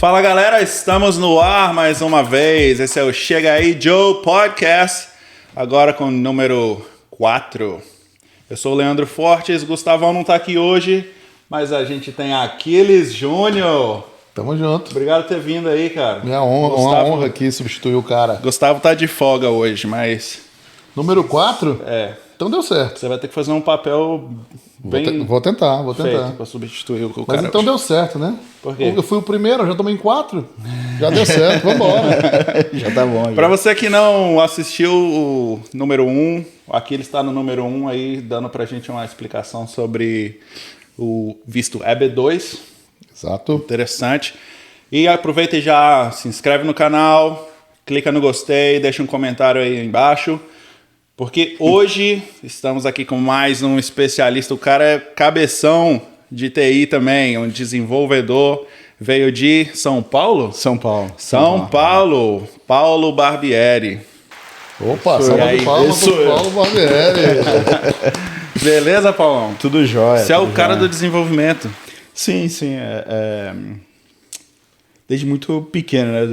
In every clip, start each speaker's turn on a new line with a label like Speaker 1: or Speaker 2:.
Speaker 1: Fala galera, estamos no ar mais uma vez. Esse é o Chega Aí Joe Podcast, agora com o número 4. Eu sou o Leandro Fortes, Gustavão não tá aqui hoje, mas a gente tem Aquiles Júnior.
Speaker 2: Tamo junto.
Speaker 1: Obrigado por ter vindo aí, cara.
Speaker 2: Minha honra, uma honra aqui substituir o cara.
Speaker 1: Gustavo tá de folga hoje, mas...
Speaker 2: Número 4?
Speaker 1: É.
Speaker 2: Então deu certo.
Speaker 1: Você vai ter que fazer um papel bem
Speaker 2: Vou tentar.
Speaker 1: feito pra substituir o
Speaker 2: Mas
Speaker 1: cara
Speaker 2: então
Speaker 1: hoje.
Speaker 2: Deu certo, né?
Speaker 1: Por quê?
Speaker 2: Eu fui o primeiro, eu já tomei em 4. Já deu certo, vambora.
Speaker 1: Já tá bom. Pra você que não assistiu o número 1, aqui ele está no número 1 aí, dando pra gente uma explicação sobre o visto EB2.
Speaker 2: Exato.
Speaker 1: Interessante. E aproveita e já se inscreve no canal, clica no gostei, deixa um comentário aí embaixo. Porque hoje estamos aqui com mais um especialista. O cara é cabeção de TI também, um desenvolvedor. Veio de São Paulo?
Speaker 3: São Paulo.
Speaker 1: São Paulo. Paulo Barbieri.
Speaker 2: Opa, salve de palmas pro Paulo Barbieri.
Speaker 1: Beleza, Paulão?
Speaker 3: Tudo jóia.
Speaker 1: Você é o cara do desenvolvimento.
Speaker 3: Sim. Desde muito pequeno, né?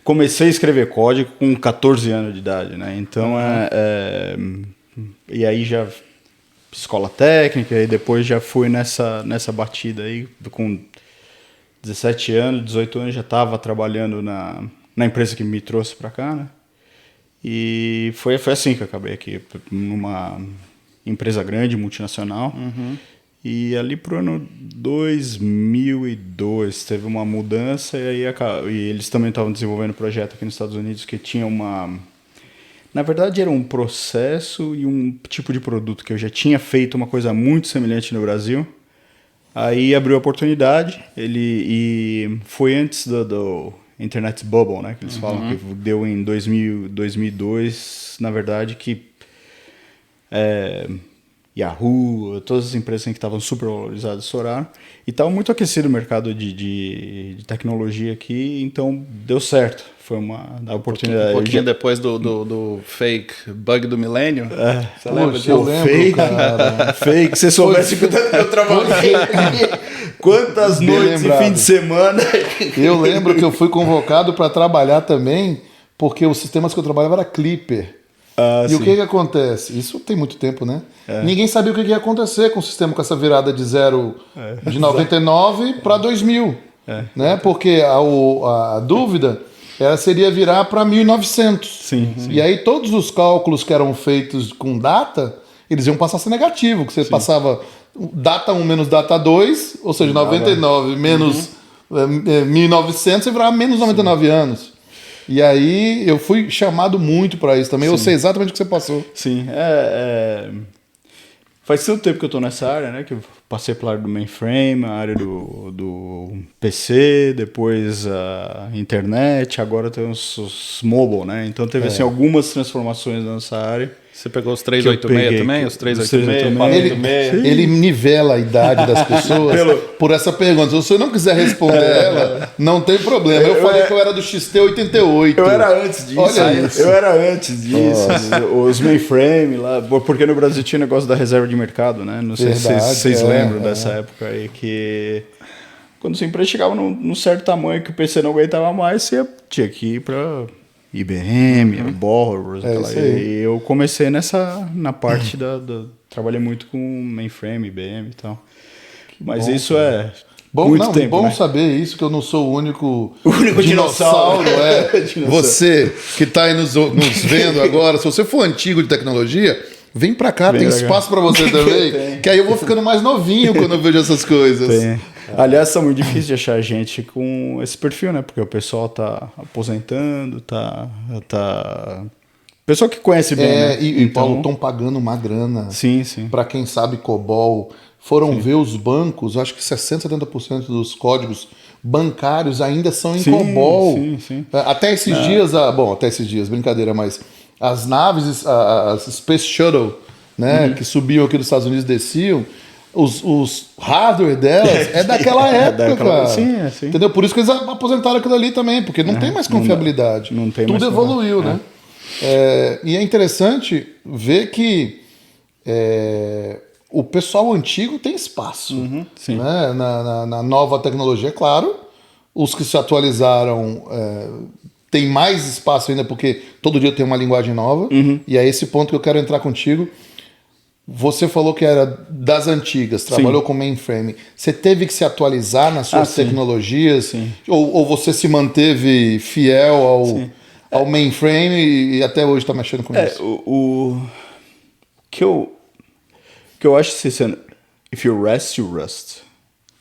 Speaker 3: Comecei a escrever código com 14 anos de idade, né? Então, e aí já... Escola técnica, e depois já fui nessa batida aí, com 17 anos, 18 anos, já estava trabalhando na empresa que me trouxe para cá, né? E foi assim que eu acabei aqui, numa empresa grande, multinacional. Uhum. E ali pro ano 2002 teve uma mudança e eles também estavam desenvolvendo um projeto aqui nos Estados Unidos que tinha uma... Na verdade era um processo e um tipo de produto que eu já tinha feito uma coisa muito semelhante no Brasil. Aí abriu a oportunidade, e foi antes do Internet Bubble, né, que eles falam, que deu em 2002, na verdade, que... Yahoo, todas as empresas que estavam super valorizadas estouraram. E estava muito aquecido o mercado de tecnologia aqui, então deu certo. Foi uma oportunidade.
Speaker 1: Um pouquinho depois do fake bug do milênio.
Speaker 2: Você lembra disso? Eu lembro,
Speaker 3: fake,
Speaker 2: cara.
Speaker 3: Fake, você soubesse que eu trabalhei. Quantas noites e fim de semana.
Speaker 2: Eu lembro que eu fui convocado para trabalhar também, porque os sistemas que eu trabalhava era Clipper. E
Speaker 3: sim.
Speaker 2: o que acontece? Isso tem muito tempo, né? Ninguém sabia o que ia acontecer com o sistema, com essa virada de 99 para 2000. Né? Porque a dúvida seria virar para 1900.
Speaker 3: Sim.
Speaker 2: E aí todos os cálculos que eram feitos com data, eles iam passar a ser negativo, que você passava data 1 menos data 2, ou seja, 99 menos 1900, você virava menos 99 anos. E aí eu fui chamado muito para isso também. Sim. Eu sei exatamente o que você passou.
Speaker 3: Sim, faz tanto tempo que eu estou nessa área, né? Que eu passei pela área do mainframe, a área do PC, depois a internet, agora tem os mobile, né? Então teve assim, algumas transformações nessa área.
Speaker 1: Você pegou os 386 também? Os 386, 486?
Speaker 2: Ele nivela a idade das pessoas por essa pergunta. Se você não quiser responder ela, não tem problema. Eu falei que eu era do XT88.
Speaker 3: Eu era antes disso.
Speaker 2: Olha isso.
Speaker 3: Eu era antes disso. Os mainframe lá, porque no Brasil tinha negócio da reserva de mercado, né? Não sei se vocês lembram dessa época aí, que quando sua empresa chegava num certo tamanho que o PC não aguentava mais, você tinha que ir para... IBM, Boros, e eu comecei na parte trabalhei muito com mainframe, IBM e tal. Mas isso muito tempo,
Speaker 2: bom
Speaker 3: né?
Speaker 2: Saber isso, que eu não sou o único
Speaker 3: dinossauro.
Speaker 2: Você que está aí nos vendo agora, se você for antigo de tecnologia, vem pra cá, tem espaço para você também, que aí eu vou ficando mais novinho quando eu vejo essas coisas.
Speaker 3: Tem. Aliás, tá muito difícil de achar gente com esse perfil, né? Porque o pessoal tá aposentando, pessoal que conhece bem, né?
Speaker 2: E Paulo, estão pagando uma grana.
Speaker 3: Sim.
Speaker 2: Para quem sabe COBOL, foram ver os bancos, acho que 60%, 70% dos códigos bancários ainda são em COBOL.
Speaker 3: Sim.
Speaker 2: Até esses dias, brincadeira, mas as naves, as Space Shuttle, né, que subiam aqui dos Estados Unidos, desciam, os hardware delas é daquela época, cara.
Speaker 3: Sim.
Speaker 2: Entendeu? Por isso que eles aposentaram aquilo ali também, porque não tem mais confiabilidade.
Speaker 3: Não tem
Speaker 2: Tudo
Speaker 3: mais
Speaker 2: evoluiu, né? E é interessante ver que o pessoal antigo tem espaço.
Speaker 3: Sim.
Speaker 2: Né? Na nova tecnologia, é claro, os que se atualizaram tem mais espaço ainda, porque todo dia tem uma linguagem nova. E é esse ponto que eu quero entrar contigo. Você falou que era das antigas, trabalhou com mainframe. Você teve que se atualizar nas suas tecnologias?
Speaker 3: Sim.
Speaker 2: Ou você se manteve fiel ao mainframe e até hoje está mexendo com isso?
Speaker 3: O que eu acho que if you rest, you rust.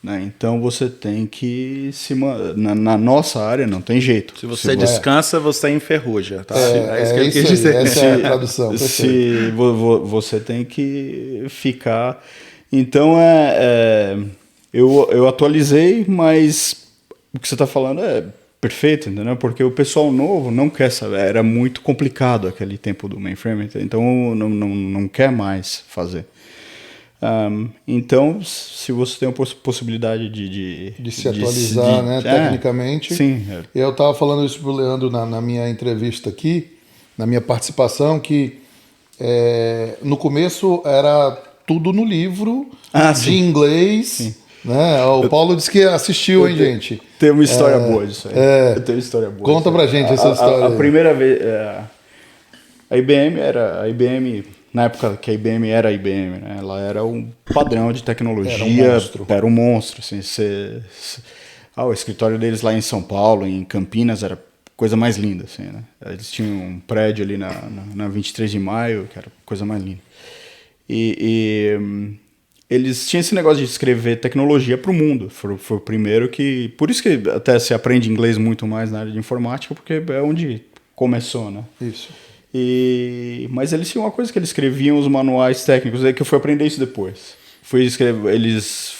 Speaker 3: Né? Então você tem que na nossa área não tem jeito.
Speaker 1: Se você descansa, você enferruja. Tá?
Speaker 2: Isso que ele quis dizer. Essa é a tradução.
Speaker 3: Você tem que ficar. Então eu atualizei, mas o que você está falando é perfeito, entendeu? Porque o pessoal novo não quer saber. Era muito complicado aquele tempo do mainframe, então não quer mais fazer. Então, se você tem a possibilidade de
Speaker 2: se atualizar, né, tecnicamente.
Speaker 3: Sim.
Speaker 2: Eu estava falando isso para o Leandro na minha entrevista aqui, na minha participação, que no começo era tudo no livro de inglês. Sim. Né? O Paulo disse que assistiu, hein, gente?
Speaker 3: Tem uma história boa disso aí. Tem uma história boa.
Speaker 2: Conta pra gente essa história.
Speaker 3: A primeira vez, a IBM, na época que a IBM era a IBM, né? Ela era um padrão de tecnologia. Era um monstro. Assim, o escritório deles lá em São Paulo, em Campinas, era a coisa mais linda. Assim, né? Eles tinham um prédio ali na 23 de maio, que era a coisa mais linda. Eles tinham esse negócio de escrever tecnologia para o mundo. Foi o primeiro que... Por isso que até se aprende inglês muito mais na área de informática, porque é onde começou, né?
Speaker 2: Isso.
Speaker 3: Mas eles tinham uma coisa que eles escreviam os manuais técnicos, que eu fui aprender isso depois. Eles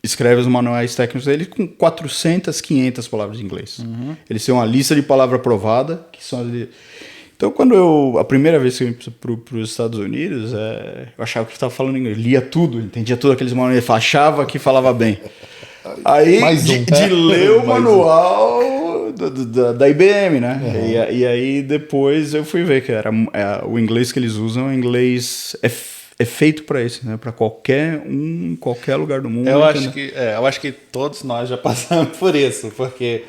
Speaker 3: escrevem os manuais técnicos deles com 400, 500 palavras de inglês. Eles têm uma lista de palavra aprovada, que são as... Então, a primeira vez que eu vim para os Estados Unidos, eu achava que estava falando inglês, lia tudo, entendia tudo aqueles manuais, achava que falava bem. Aí, de ler o manual da IBM, né? Uhum. E aí depois eu fui ver que o inglês que eles usam, o inglês é feito para isso, né? Para qualquer lugar do mundo.
Speaker 1: Eu acho que todos nós já passamos por isso, porque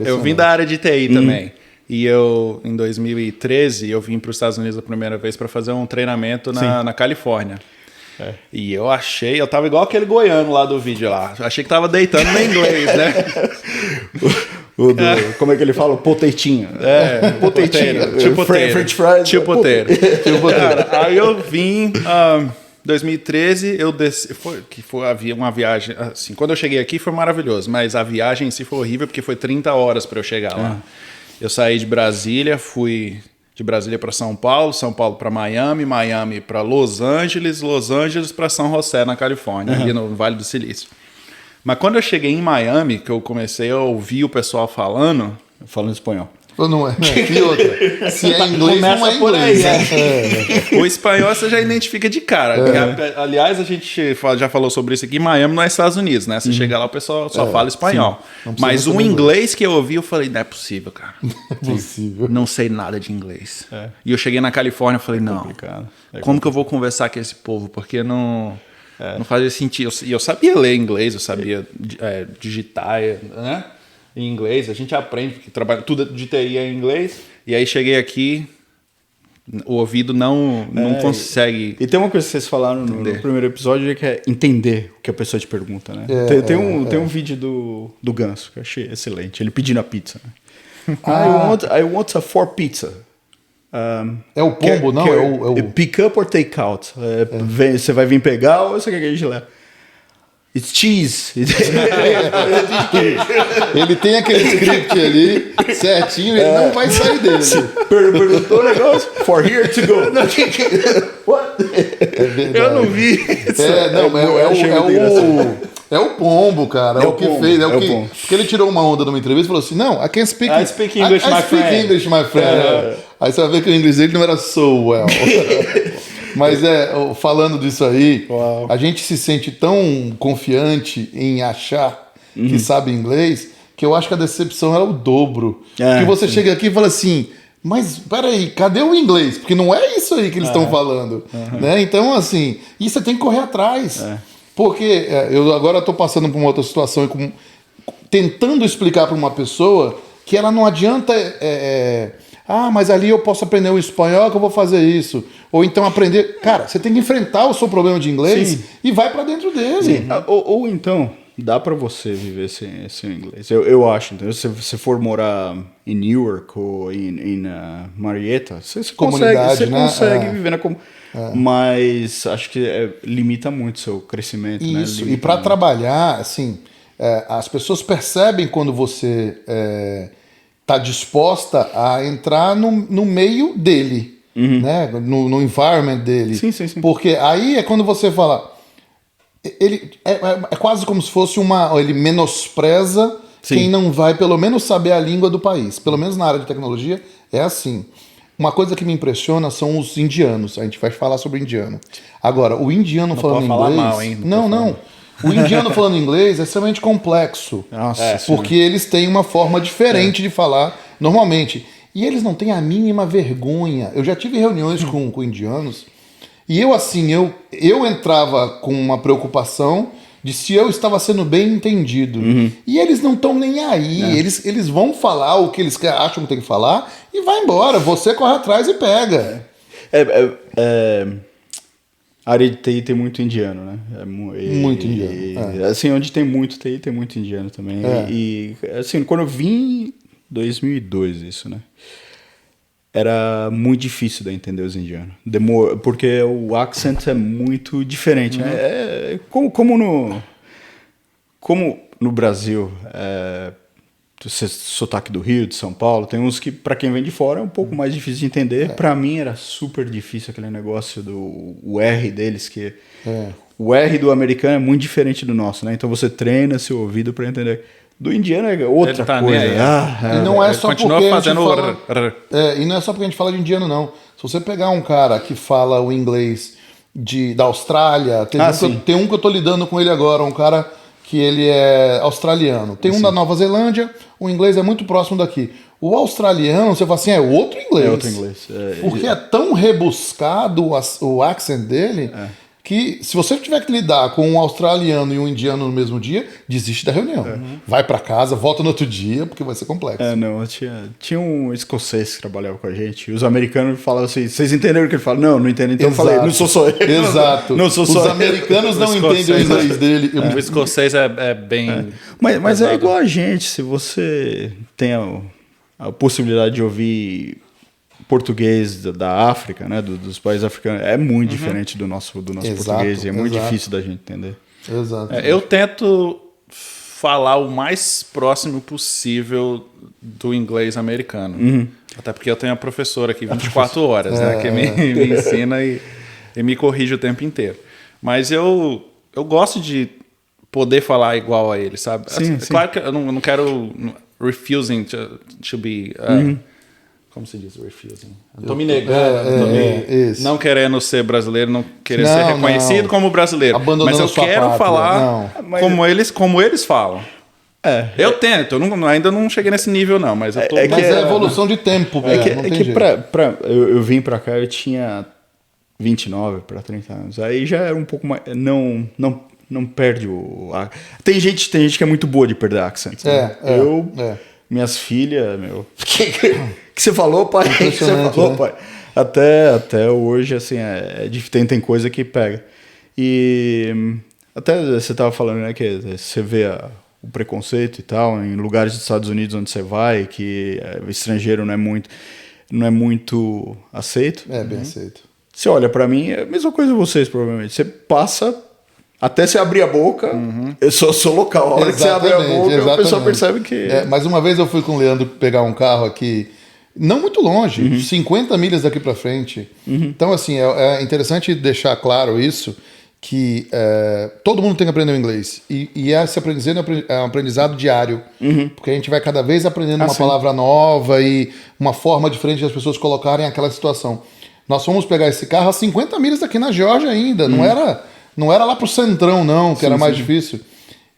Speaker 1: eu vim da área de TI também. E em 2013, eu vim para os Estados Unidos a primeira vez para fazer um treinamento na Califórnia. E eu tava igual aquele goiano lá do vídeo lá. Achei que tava deitando no inglês, né?
Speaker 3: Como é que ele fala? O potatinho.
Speaker 1: Potatinho. Tipo
Speaker 3: French fries.
Speaker 1: Tipo poteiro. Cara, aí eu vim... 2013, eu desci... Havia uma viagem... Assim, quando eu cheguei aqui foi maravilhoso, mas a viagem em si foi horrível porque foi 30 horas para eu chegar lá. Eu saí de Brasília, fui... de Brasília para São Paulo para Miami, Miami para Los Angeles para São José, na Califórnia, ali no Vale do Silício. Mas quando eu cheguei em Miami, que eu comecei a ouvir o pessoal falando espanhol.
Speaker 2: Não é. E outra, se é inglês, não é inglês.
Speaker 1: O espanhol você já identifica de cara. Aliás, a gente já falou sobre isso aqui. Miami não é Estados Unidos, né? Você chega lá, o pessoal só fala espanhol. Mas o inglês que eu ouvi, eu falei, não é possível, cara.
Speaker 2: Não é possível.
Speaker 1: Não sei nada de inglês. E eu cheguei na Califórnia e falei, não, como que eu vou conversar com esse povo? Porque não fazia sentido. E eu sabia ler inglês, eu sabia digitar, né? Em inglês, a gente aprende, porque trabalha tudo de TI é em inglês, e aí cheguei aqui, o ouvido não consegue...
Speaker 3: E tem uma coisa que vocês falaram no primeiro episódio, que é entender o que a pessoa te pergunta, né? Tem um vídeo do Ganso, que eu achei excelente, ele pedindo a pizza. Né? I want a 4 pizza.
Speaker 2: É o pombo, não? É o...
Speaker 3: Pick up or take out? Você vai vir pegar ou você quer que a gente leve? It's cheese.
Speaker 2: Ele tem aquele script ali certinho, ele não vai sair dele.
Speaker 3: Perguntou o negócio. For here to go.
Speaker 1: What? Eu não vi.
Speaker 2: É o pombo, cara. É o que fez. Porque ele tirou uma onda numa entrevista e falou assim: não, I can speak
Speaker 1: English, my friend.
Speaker 2: Aí você vai ver que o inglês dele não era so well. Mas falando disso aí, a gente se sente tão confiante em achar que sabe inglês, que eu acho que a decepção era o dobro. Porque você chega aqui e fala assim, mas peraí, cadê o inglês? Porque não é isso aí que eles estão falando. Né? Então, assim, e você tem que correr atrás. Porque eu agora estou passando por uma outra situação. tentando explicar para uma pessoa que ela não adianta... mas ali eu posso aprender o espanhol que eu vou fazer isso. Ou então aprender... Cara, você tem que enfrentar o seu problema de inglês e vai para dentro dele.
Speaker 3: Sim. Ou então, dá para você viver sem inglês. Eu acho. Então, se você for morar em Newark ou em Marietta, você consegue viver na comunidade. Mas acho que limita muito o seu crescimento.
Speaker 2: Isso.
Speaker 3: Né?
Speaker 2: E para trabalhar, assim, as pessoas percebem quando você... está disposta a entrar no meio dele, né? No environment dele.
Speaker 3: Sim.
Speaker 2: Porque aí é quando você fala... Ele é quase como se fosse ele menospreza quem não vai pelo menos saber a língua do país. Pelo menos na área de tecnologia é assim. Uma coisa que me impressiona são os indianos. A gente vai falar sobre o indiano. Agora, o indiano
Speaker 1: não
Speaker 2: falando
Speaker 1: pode falar
Speaker 2: inglês...
Speaker 1: mal, hein?
Speaker 2: Não. O indiano falando inglês é extremamente complexo.
Speaker 3: Nossa,
Speaker 2: porque eles têm uma forma diferente de falar normalmente. E eles não têm a mínima vergonha. Eu já tive reuniões com indianos e eu entrava com uma preocupação de se eu estava sendo bem entendido. E eles não estão nem aí. Eles vão falar o que eles acham que tem que falar e vai embora. Você corre atrás e pega.
Speaker 3: A área de TI tem muito indiano, né?
Speaker 2: Muito indiano.
Speaker 3: Assim, onde tem muito TI, tem muito indiano também. E assim, quando eu vim em 2002, isso, né? Era muito difícil de entender os indianos. Porque o accent é muito diferente, né? Como no Brasil, sotaque do Rio, de São Paulo, tem uns que, para quem vem de fora, é um pouco mais difícil de entender. Para mim era super difícil aquele negócio do R deles, que o R do americano é muito diferente do nosso, né? Então você treina seu ouvido para entender. Do indiano é outra coisa.
Speaker 2: E não é só
Speaker 1: continua
Speaker 2: porque
Speaker 1: fazendo
Speaker 2: e não é só porque a gente fala de indiano, não. Se você pegar um cara que fala o inglês da Austrália, tem um que eu tô lidando com ele agora, um cara que ele é australiano. Tem um da Nova Zelândia, o inglês é muito próximo daqui. O australiano, você fala assim, é outro inglês.
Speaker 3: É outro inglês.
Speaker 2: Porque é tão rebuscado o accent dele que se você tiver que lidar com um australiano e um indiano no mesmo dia, desiste da reunião. Vai pra casa, volta no outro dia, porque vai ser complexo.
Speaker 3: Tinha um escocês que trabalhava com a gente, e os americanos falavam assim, vocês entenderam o que ele fala? Não entendi. Então eu falei, não sou só eu.
Speaker 2: Exato.
Speaker 3: Não sou só
Speaker 2: os americanos não entendem o inglês dele.
Speaker 1: O escocês é bem...
Speaker 3: Mas é igual a gente, se você tem a possibilidade de ouvir português da África, né, dos países africanos, é muito diferente do nosso português, e é muito difícil da gente entender.
Speaker 2: Exato.
Speaker 1: Eu tento falar o mais próximo possível do inglês americano. Até porque eu tenho a professora aqui 24 horas, né, que me ensina e me corrige o tempo inteiro. Mas eu gosto de poder falar igual a ele, sabe?
Speaker 3: Sim.
Speaker 1: Claro que eu não quero refusing to be... como se diz refusing? Estou me negando, não querendo ser brasileiro, não querer ser reconhecido como brasileiro.
Speaker 2: Abandonando
Speaker 1: mas eu quero falar como eles falam. Eu tento, ainda não cheguei nesse nível não, mas eu tô...
Speaker 2: Mas é evolução de tempo.
Speaker 3: Eu vim pra cá, eu tinha 29 para 30 anos, aí já era um pouco mais... Não perde o... Tem gente que é muito boa de perder accent. Minhas filhas, que você falou, pai? Que você falou, pai? Até hoje, assim, tem coisa que pega. E até você estava falando, né, que você vê o preconceito e tal, em lugares dos Estados Unidos onde você vai, que o estrangeiro não é muito aceito.
Speaker 2: É bem aceito.
Speaker 3: Você olha pra mim, é a mesma coisa vocês, provavelmente. Você passa... Até você abrir a boca, eu sou local. A hora que você abre a boca, a pessoa percebe que...
Speaker 2: Mas uma vez eu fui com o Leandro pegar um carro aqui, não muito longe, 50 milhas daqui para frente. Então, assim, é interessante deixar claro isso, que todo mundo tem que aprender o inglês. E esse aprendizado é um aprendizado diário. Porque a gente vai cada vez aprendendo uma palavra nova e uma forma diferente das pessoas colocarem aquela situação. Nós fomos pegar esse carro a 50 milhas daqui na Geórgia ainda, não era lá pro centrão, não, que era mais difícil.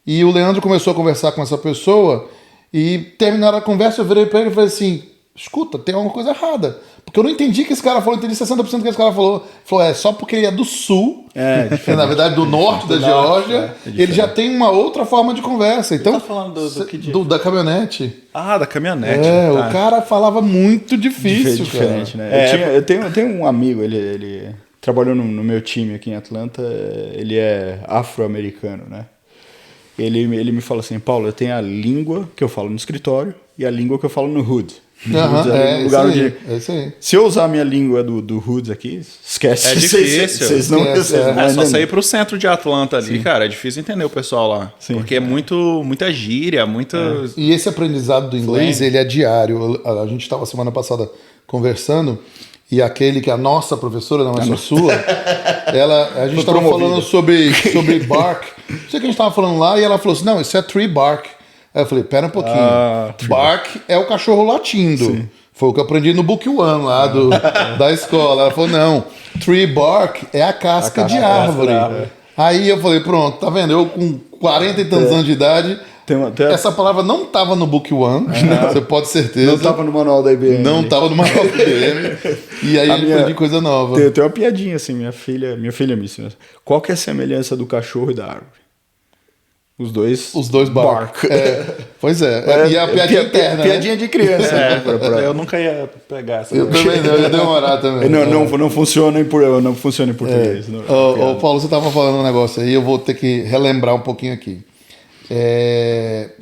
Speaker 2: E o Leandro começou a conversar com essa pessoa e terminaram a conversa, eu virei pra ele e falei assim, escuta, tem alguma coisa errada. Porque eu não entendi que esse cara falou, eu entendi 60% que esse cara falou. Falou, só porque ele é do sul, na verdade do norte da Geórgia, ele já tem uma outra forma de conversa. Então,
Speaker 1: tá falando do que
Speaker 2: da caminhonete.
Speaker 1: Ah, da caminhonete.
Speaker 2: O cara falava muito difícil,
Speaker 3: diferente,
Speaker 2: cara.
Speaker 3: né? Eu tenho um amigo, ele trabalhou no meu time aqui em Atlanta, ele é afro-americano, né? Ele me fala assim, Paulo, eu tenho a língua que eu falo no escritório e a língua que eu falo no hood.
Speaker 2: Isso aí.
Speaker 3: Se eu usar a minha língua do hood aqui, esquece.
Speaker 1: É difícil.
Speaker 3: Vocês não
Speaker 1: É só sair pro centro de Atlanta ali, cara. É difícil entender o pessoal lá. Sim. Porque é muita gíria,
Speaker 2: E esse aprendizado do inglês, ele é diário. A gente estava semana passada conversando e aquele que é a nossa professora, não é só sua, a gente estava falando sobre bark. Não sei o que a gente estava falando lá e ela falou assim, não, isso é tree bark. Aí eu falei, pera um pouquinho. Bark é o cachorro latindo. Sim. Foi o que eu aprendi no Book One lá da escola. Ela falou, não, tree bark é a casca de árvore. Aí eu falei, pronto, tá vendo? Eu com 40 e tantos anos de idade, essa palavra não estava no Book One, você pode ter certeza.
Speaker 3: Não estava no manual da IBM.
Speaker 2: Não estava no manual da IBM. E aí eu aprendi coisa nova.
Speaker 3: Tem uma piadinha assim, minha filha me ensinou. Qual que é a semelhança do cachorro e da árvore? Os dois bark.
Speaker 2: Pois é. E a piadinha interna.
Speaker 3: Piadinha de criança.
Speaker 1: Eu nunca ia pegar essa.
Speaker 2: Eu também não, eu ia demorar também.
Speaker 3: Não funciona em português.
Speaker 2: Paulo, você estava falando um negócio aí, eu vou ter que relembrar um pouquinho aqui.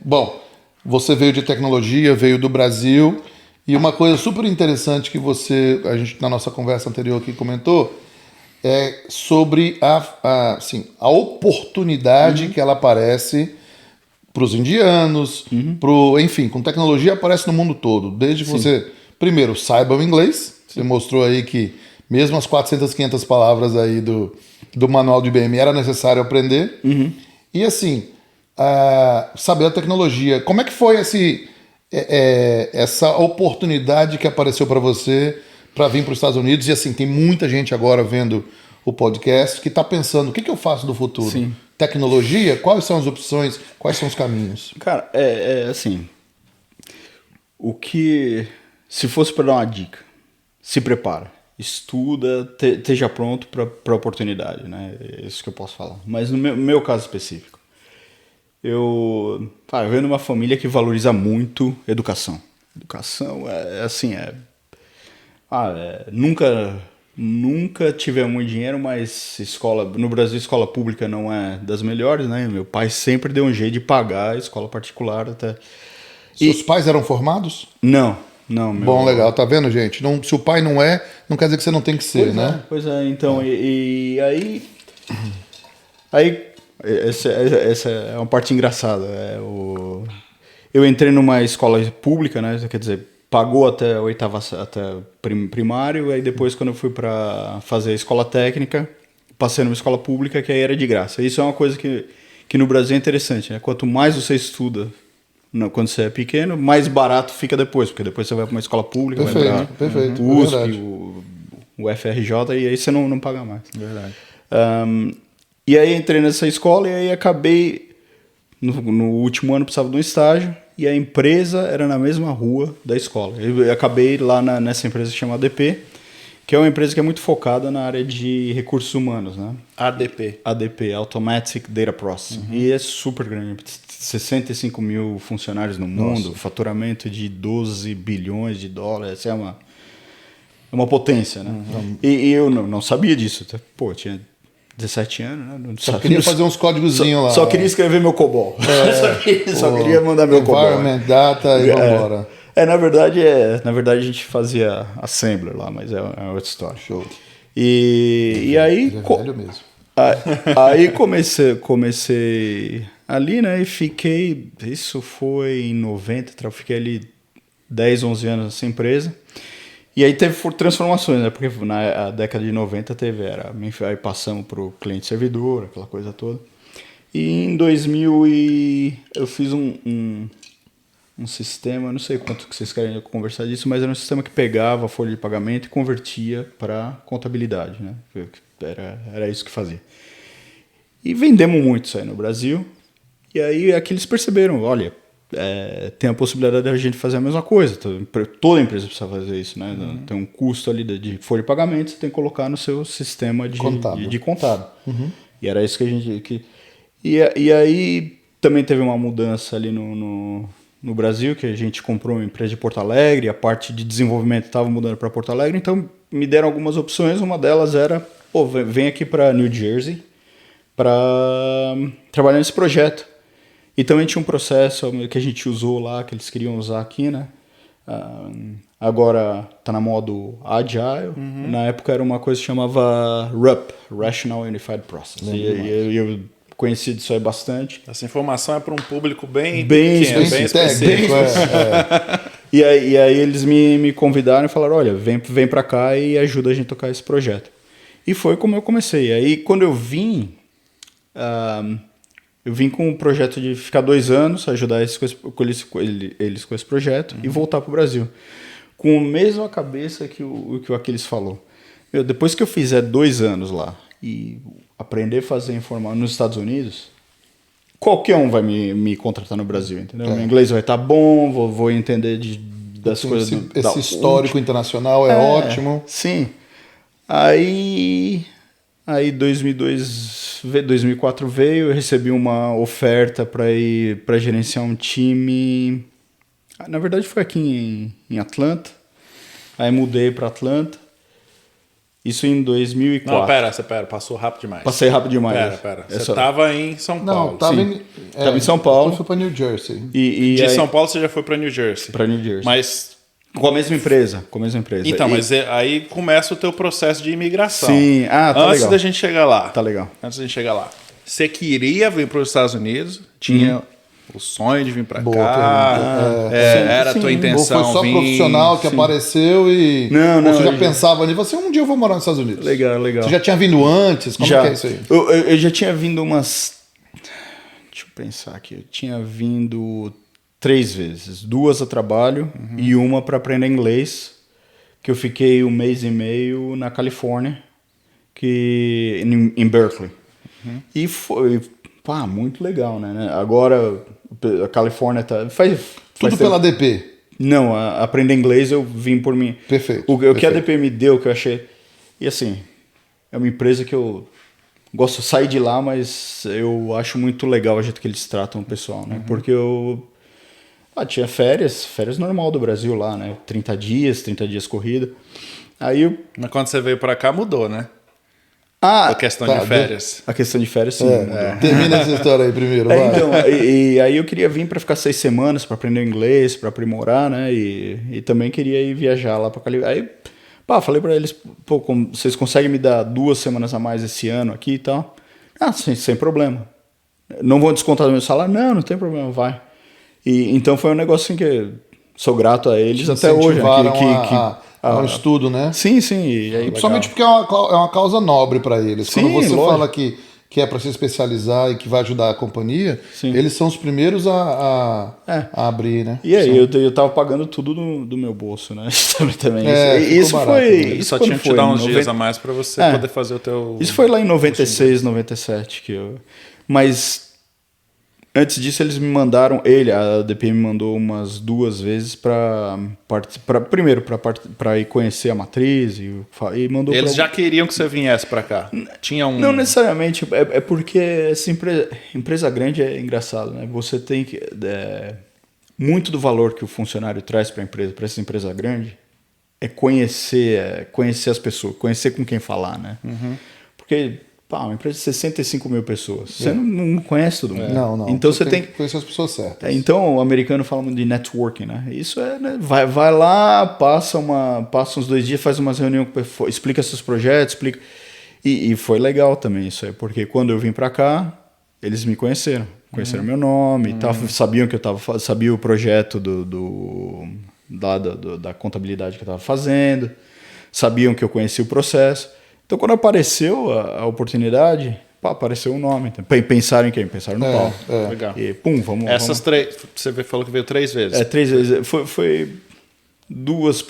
Speaker 2: Bom, você veio de tecnologia, veio do Brasil, e uma coisa super interessante que a gente na nossa conversa anterior aqui comentou, é sobre a oportunidade que ela aparece para os indianos, enfim, com tecnologia aparece no mundo todo. Desde que você, primeiro, saiba o inglês. Você mostrou aí que mesmo as 400, 500 palavras aí do manual do IBM era necessário aprender. E assim, saber a tecnologia. Como é que foi essa oportunidade que apareceu para você para vir para os Estados Unidos? E assim, tem muita gente agora vendo o podcast que está pensando, o que eu faço no futuro? Sim. Tecnologia? Quais são as opções? Quais são os caminhos?
Speaker 3: Cara, assim, se fosse para dar uma dica, se prepara, estuda, esteja pronto para a oportunidade, né? É isso que eu posso falar. Mas no meu caso específico, eu venho de uma família que valoriza muito educação. Educação nunca tivemos muito dinheiro, mas no Brasil escola pública não é das melhores, né? Meu pai sempre deu um jeito de pagar a escola particular até.
Speaker 2: Seus pais eram formados?
Speaker 3: Não.
Speaker 2: Bom, legal, tá vendo, gente? Se o pai não não quer dizer que você não tem que ser, né?
Speaker 3: Pois é, então, e aí essa é uma parte engraçada. Eu entrei numa escola pública, né? Quer dizer, pagou até a oitava, até primário, aí depois quando eu fui para fazer a escola técnica, passei numa escola pública que aí era de graça. Isso é uma coisa que no Brasil é interessante, né? Quanto mais você estuda quando você é pequeno, mais barato fica depois, porque depois você vai para uma escola pública,
Speaker 2: perfeito,
Speaker 3: o USP, o FRJ, e aí você não paga mais.
Speaker 1: Verdade.
Speaker 3: E aí entrei nessa escola e aí acabei, no último ano precisava de um estágio, e a empresa era na mesma rua da escola. Eu acabei lá nessa empresa que chama ADP, que é uma empresa que é muito focada na área de recursos humanos, né? ADP, Automatic Data Processing. E é super grande, 65 mil funcionários no mundo, faturamento de 12 bilhões de dólares, é uma potência, né? E eu não sabia disso. Pô, tinha 17 anos, né?
Speaker 2: Só queria fazer uns códigozinhos lá.
Speaker 3: Só queria escrever meu COBOL. Só queria mandar meu COBOL.
Speaker 2: Environment, data e vambora.
Speaker 3: Na verdade a gente fazia assembler lá, mas é outra história.
Speaker 2: Show.
Speaker 3: E aí...
Speaker 2: É velho mesmo.
Speaker 3: Aí comecei ali, né? E fiquei... Isso foi em 90, fiquei ali 10, 11 anos nessa empresa. E aí teve transformações, né? Porque na década de 90 aí passamos para o cliente-servidor, aquela coisa toda. E em 2000 eu fiz um sistema, não sei quanto que vocês querem conversar disso, mas era um sistema que pegava a folha de pagamento e convertia para contabilidade, né? Era isso que fazia. E vendemos muito isso aí no Brasil. E aí aqui eles perceberam, olha, tem a possibilidade de a gente fazer a mesma coisa. Toda empresa precisa fazer isso, né? Tem um custo ali de folha de pagamento, você tem que colocar no seu sistema de contábil. E era isso que a gente... E aí também teve uma mudança ali no Brasil, que a gente comprou uma empresa de Porto Alegre, a parte de desenvolvimento estava mudando para Porto Alegre, então me deram algumas opções, uma delas era, vem aqui para New Jersey para trabalhar nesse projeto. E também tinha um processo que a gente usou lá, que eles queriam usar aqui, né? Agora está na modo Agile. Na época era uma coisa que chamava RUP, Rational Unified Process. E eu conheci disso aí bastante.
Speaker 1: Essa informação é para um público bem
Speaker 2: específico.
Speaker 3: E aí eles me convidaram e falaram, olha, vem para cá e ajuda a gente a tocar esse projeto. E foi como eu comecei. Aí quando eu vim com o projeto de ficar 2 anos, ajudar eles com esse projeto e voltar para o Brasil. Com a mesma cabeça que o Aquiles falou. Depois que eu fizer 2 anos lá e aprender a fazer informal nos Estados Unidos, qualquer um vai me contratar no Brasil, entendeu? Meu inglês vai estar bom, vou entender das coisas.
Speaker 2: Esse histórico internacional é ótimo.
Speaker 3: Sim. Aí 2004 veio, eu recebi uma oferta para ir para gerenciar um time. Na verdade foi aqui em Atlanta. Aí mudei para Atlanta. Isso em 2004.
Speaker 1: Não, pera, passou rápido demais.
Speaker 3: Passei rápido demais.
Speaker 1: Pera. Você estava em São Paulo.
Speaker 2: Não, estava
Speaker 3: em São Paulo.
Speaker 2: Depois foi para New Jersey.
Speaker 1: De aí, São Paulo você já foi para New Jersey.
Speaker 3: Para New Jersey.
Speaker 1: Mas
Speaker 3: com a mesma empresa.
Speaker 1: Então, mas aí começa o teu processo de imigração.
Speaker 3: Sim, tá legal.
Speaker 1: Antes da gente chegar lá.
Speaker 3: Tá legal.
Speaker 1: Antes da gente chegar lá. Você queria vir para os Estados Unidos? Tinha o sonho de vir para cá? Era a tua intenção?
Speaker 2: Ou foi só profissional que apareceu e
Speaker 3: não,
Speaker 2: você já pensava nisso? Você, um dia eu vou morar nos Estados Unidos.
Speaker 3: Legal.
Speaker 2: Você já tinha vindo antes? Como que é isso aí?
Speaker 3: Eu já tinha vindo umas... Deixa eu pensar aqui. Eu tinha vindo 3 vezes. 2 a trabalho e uma para aprender inglês. Que eu fiquei 1 mês e meio na Califórnia, em Berkeley. E foi muito legal, né? Agora a Califórnia faz
Speaker 2: tudo pela ADP?
Speaker 3: Não, aprender inglês eu vim por mim.
Speaker 2: Perfeito.
Speaker 3: O que a ADP me deu, que eu achei... E assim, é uma empresa que eu gosto de sair de lá, mas eu acho muito legal a jeito que eles tratam o pessoal, né? Porque eu tinha férias normal do Brasil lá, né? 30 dias corrida. Aí
Speaker 1: Mas quando você veio para cá mudou, né? A questão de férias.
Speaker 3: A questão de férias, sim.
Speaker 2: Termina essa história aí primeiro. Vai.
Speaker 3: Então, e aí eu queria vir para ficar 6 semanas, para aprender inglês, para aprimorar, né? E também queria ir viajar lá para Califórnia. Aí, falei para eles, vocês conseguem me dar 2 semanas a mais esse ano aqui e tal? Sem problema. Não vão descontar do meu salário? Não tem problema, vai. Então foi um negócio assim que sou grato a eles até hoje.
Speaker 2: Um estudo, né?
Speaker 3: Sim. E aí,
Speaker 2: principalmente porque é uma causa nobre para eles.
Speaker 3: Sim,
Speaker 2: quando você
Speaker 3: lógico.
Speaker 2: fala que é para se especializar e que vai ajudar a companhia, eles são os primeiros a abrir, né?
Speaker 3: E aí, eu tava pagando tudo do meu bolso, né? Também. Isso
Speaker 2: barato,
Speaker 3: foi...
Speaker 1: Eles só tinham que te dar uns dias a mais para você poder fazer o teu...
Speaker 3: Isso foi lá em 96, 97 que eu... Mas... Antes disso, eles me mandaram... a ADP me mandou umas 2 vezes primeiro para ir conhecer a matriz e mandou...
Speaker 1: Eles já queriam que você viesse para cá?
Speaker 3: Não necessariamente. É porque essa empresa grande é engraçado, né? Você tem que... muito do valor que o funcionário traz para essa empresa grande, é conhecer as pessoas, conhecer com quem falar, né? Porque... uma empresa de 65 mil pessoas. Você não conhece todo mundo.
Speaker 2: Não.
Speaker 3: Então você tem
Speaker 2: que conhecer as pessoas certas.
Speaker 3: Então o americano fala muito de networking, né? Isso né? Vai lá, passa uns 2 dias, faz umas reuniões, explica seus projetos, explica. E foi legal também isso aí, porque quando eu vim pra cá, eles me conheceram meu nome e tal, sabiam que eu sabia o projeto da contabilidade que eu estava fazendo, sabiam que eu conhecia o processo. Então, quando apareceu a oportunidade, apareceu o nome. Pensaram em quem? Pensaram no Paulo.
Speaker 1: Legal.
Speaker 3: E vamos...
Speaker 1: Essas 3, você falou que veio 3 vezes.
Speaker 3: 3 vezes. Foi 2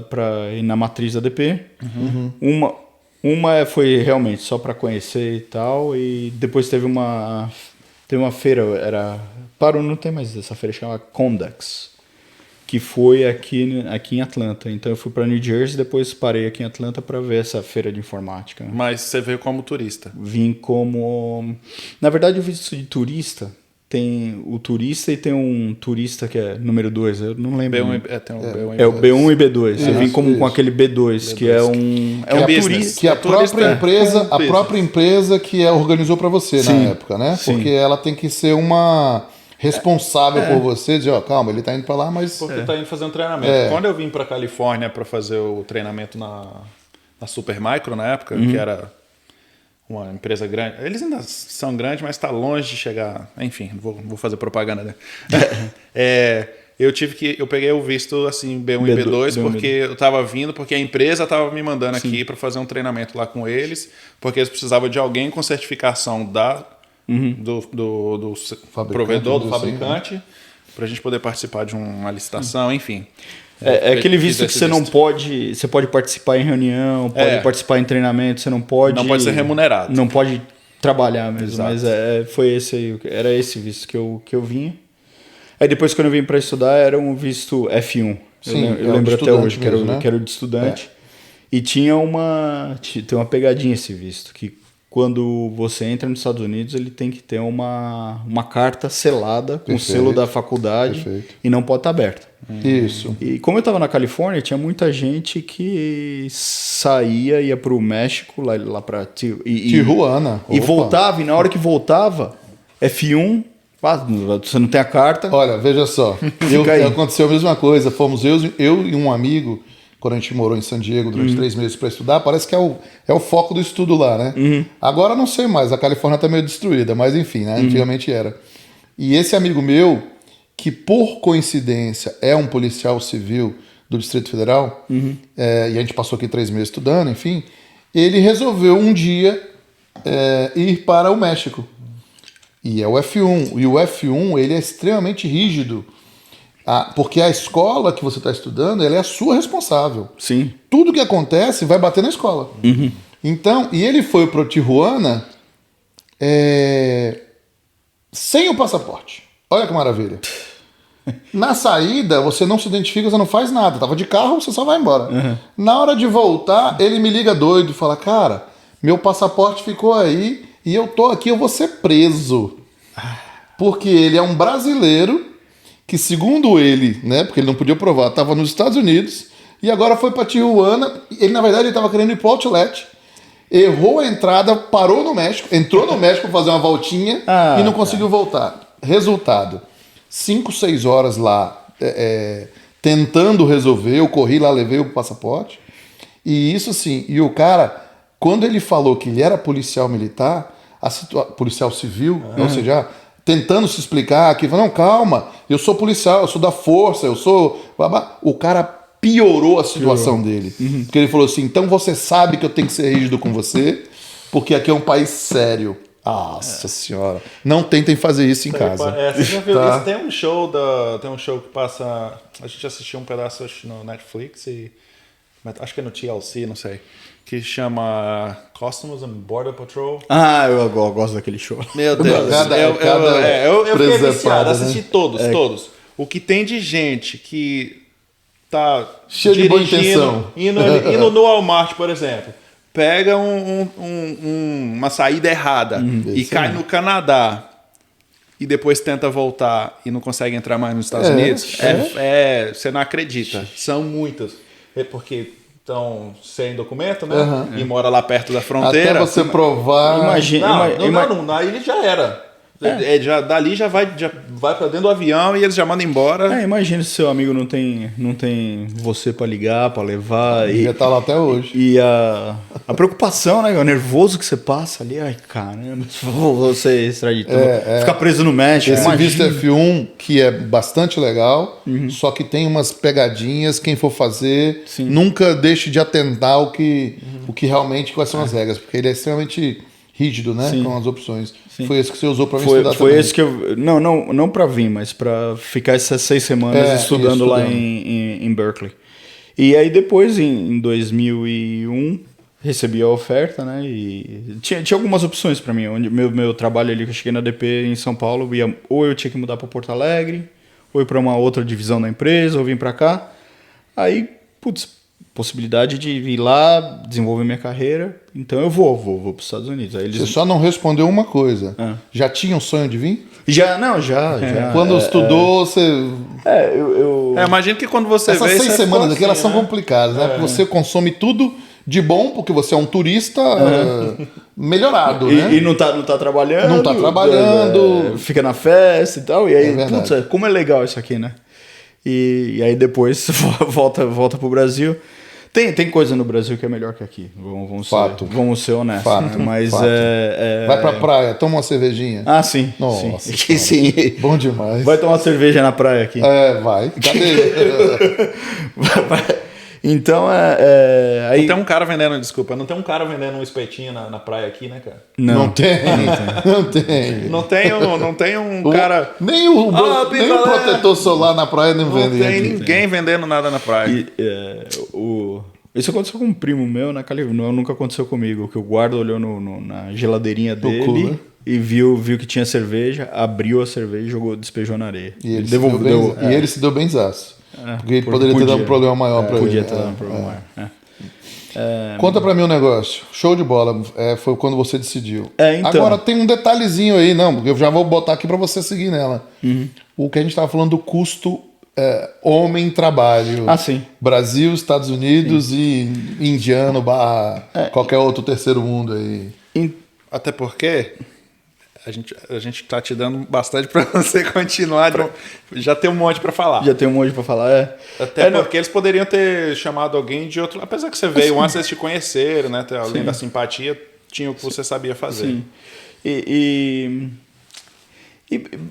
Speaker 3: para ir na matriz da ADP. Uma foi realmente só para conhecer e tal. E depois teve uma feira, parou, não tem mais essa feira, chama Comdex, que foi aqui em Atlanta. Então eu fui para New Jersey, depois parei aqui em Atlanta para ver essa feira de informática. Né?
Speaker 1: Mas você veio como turista?
Speaker 3: Vim como... Na verdade, o visto de turista... Tem o turista e tem um turista que é número 2, eu não lembro.
Speaker 1: Tem um B1
Speaker 3: é o B1 e B2. Você vem como com aquele B2, que é um
Speaker 1: business.
Speaker 2: Que a própria empresa que organizou para você na época, né?
Speaker 3: Sim.
Speaker 2: Porque ela tem que ser uma responsável por você, dizer, calma, ele tá indo para lá, mas...
Speaker 1: Porque tá indo fazer um treinamento. Quando eu vim para Califórnia para fazer o treinamento na Supermicro, na época, que era... uma empresa grande. Eles ainda são grandes, mas está longe de chegar. Enfim, não vou fazer propaganda, né? Eu peguei o visto assim, B1 e B2, porque eu estava vindo, porque a empresa estava me mandando aqui para fazer um treinamento lá com eles, porque eles precisavam de alguém com certificação do provedor, do fabricante, para a gente poder participar de uma licitação, enfim.
Speaker 3: É aquele visto que você não pode... Você pode participar em reunião, pode participar em treinamento, você não pode...
Speaker 1: Não pode ser remunerado.
Speaker 3: Não pode trabalhar mesmo,
Speaker 1: Exato.
Speaker 3: mas foi esse aí, era esse visto que eu vinha. Aí depois, quando eu vim para estudar, era um visto F1.
Speaker 2: Sim,
Speaker 3: eu lembro até hoje que
Speaker 2: mesmo,
Speaker 3: era o de estudante. E tem uma pegadinha esse visto, que quando você entra nos Estados Unidos, ele tem que ter uma carta selada com o selo da faculdade e não pode estar aberta.
Speaker 2: Isso.
Speaker 3: E como eu estava na Califórnia, tinha muita gente que ia para o México, lá para
Speaker 2: Tijuana.
Speaker 3: E voltava, e na hora que voltava, F1, você não tem a carta.
Speaker 2: Olha, veja só, aconteceu a mesma coisa, fomos eu e um amigo, quando a gente morou em San Diego durante 3 meses para estudar, parece que é o foco do estudo lá, né? Agora não sei mais, a Califórnia está meio destruída, mas enfim, né? Antigamente era. E esse amigo meu, que por coincidência é um policial civil do Distrito Federal, e a gente passou aqui 3 meses estudando, enfim, ele resolveu um dia ir para o México. E é o F1. E o F1 ele é extremamente rígido, porque a escola que você está estudando ela é a sua responsável.
Speaker 3: Sim.
Speaker 2: Tudo que acontece vai bater na escola. Então, e ele foi para o Tijuana sem o passaporte. Olha que maravilha. Na saída, você não se identifica, você não faz nada. Tava de carro, você só vai embora. Na hora de voltar, ele me liga doido e fala, cara, meu passaporte ficou aí e eu tô aqui, eu vou ser preso. Porque ele é um brasileiro que, segundo ele, né, porque ele não podia provar, estava nos Estados Unidos e agora foi para Tijuana. Ele, na verdade, ele estava querendo ir pro Outlet. Errou a entrada, parou no México, entrou no México para fazer uma voltinha e não conseguiu voltar. Resultado, 5, 6 horas lá tentando resolver, eu corri lá, levei o passaporte. E isso sim, e o cara, quando ele falou que ele era policial militar, policial civil, ou seja, tentando se explicar, que não, calma, eu sou policial, eu sou da força, eu sou... O cara piorou a situação dele. Porque ele falou assim, então você sabe que eu tenho que ser rígido com você, porque aqui é um país sério. Nossa senhora. Não tentem fazer isso em casa.
Speaker 1: Você já viu isso? Tem um show que passa... A gente assistiu um pedaço no Netflix, acho que é no TLC, não sei, que chama Customs and Border Patrol.
Speaker 3: Eu gosto daquele show.
Speaker 1: Meu Deus. Eu fiquei viciado, assisti todos. O que tem de gente que tá
Speaker 2: cheio de boa intenção.
Speaker 1: Indo no Walmart, por exemplo, pega uma saída errada e cai no Canadá e depois tenta voltar e não consegue entrar mais nos Estados Unidos, você não acredita. São muitas. Porque estão sem documento, né? E mora lá perto da fronteira.
Speaker 2: Até você provar...
Speaker 1: Não, aí já era. Dali já vai para dentro do avião e eles já mandam embora.
Speaker 3: Imagina se seu amigo não tem você para ligar, para levar.
Speaker 2: Já tá lá até hoje.
Speaker 3: E a preocupação, né? O nervoso que você passa ali. Ai, caramba, você extraditado. Ficar preso no México.
Speaker 2: Esse visto F1, que é bastante legal, só que tem umas pegadinhas, quem for fazer, nunca deixe de atentar o que realmente, quais são as regras, porque ele é extremamente rígido, né? Com as opções. Foi esse que você usou para me estudar
Speaker 3: foi
Speaker 2: também.
Speaker 3: Esse que eu... Não para vir, mas para ficar essas 6 semanas estudando lá em Berkeley. E aí depois, em 2001, recebi a oferta, né? E tinha algumas opções para mim. Onde meu trabalho ali, que eu cheguei na ADP em São Paulo, ou eu tinha que mudar para Porto Alegre, ou ir para uma outra divisão da empresa, ou vir para cá. Aí, possibilidade de ir lá, desenvolver minha carreira. Então eu vou para os Estados Unidos. Aí
Speaker 2: Você só não respondeu uma coisa. Já tinha um sonho de vir?
Speaker 3: Já.
Speaker 2: Quando estudou, você...
Speaker 3: Eu
Speaker 1: imagino que quando você
Speaker 2: Essas
Speaker 1: vê...
Speaker 2: 6 semanas
Speaker 1: assim,
Speaker 2: aqui, elas são complicadas, né? Porque você consome tudo de bom, porque você é um turista melhorado, né?
Speaker 3: E não tá trabalhando.
Speaker 2: Não tá trabalhando.
Speaker 3: Fica na festa e tal. E aí,
Speaker 2: verdade.
Speaker 3: como é legal isso aqui, né? E aí depois volta pro Brasil. Tem coisa no Brasil que é melhor que aqui. Vamos ser honestos.
Speaker 2: Fato.
Speaker 3: Né? Mas
Speaker 2: Fato. Vai pra praia, toma uma cervejinha.
Speaker 3: Ah, sim.
Speaker 2: Nossa,
Speaker 3: sim.
Speaker 2: Bom demais.
Speaker 3: Vai tomar cerveja na praia aqui.
Speaker 2: Vai. Cadê?
Speaker 3: Então, aí...
Speaker 1: Não tem um cara vendendo, desculpa, não tem um cara vendendo um espetinho na praia aqui, né, cara?
Speaker 2: Não tem.
Speaker 1: Não tem um cara...
Speaker 2: Nem o protetor solar na praia não vende.
Speaker 1: Não tem ninguém vendendo nada na praia.
Speaker 3: Isso aconteceu com um primo meu na Califórnia, nunca aconteceu comigo, que o guarda olhou na geladeirinha dele e viu que tinha cerveja, abriu a cerveja e despejou na areia.
Speaker 2: E ele se deu benzaço. Porque ele poderia ter dado um problema maior para ele.
Speaker 3: Podia ter dado um problema maior.
Speaker 2: Conta pra mim um negócio. Show de bola. Foi quando você decidiu.
Speaker 3: Então.
Speaker 2: Agora tem um detalhezinho aí, não, porque eu já vou botar aqui pra você seguir nela. O que a gente tava falando do custo homem-trabalho.
Speaker 3: Sim.
Speaker 2: Brasil, Estados Unidos e indiano, qualquer outro terceiro mundo aí.
Speaker 1: Até porque... A gente tá te dando bastante para você continuar. Já tem um monte para falar.
Speaker 2: É.
Speaker 1: Porque eles poderiam ter chamado alguém de outro... Apesar que você veio antes, eles te conheceram, né? Além da simpatia, tinha o que você sabia fazer.
Speaker 3: Sim.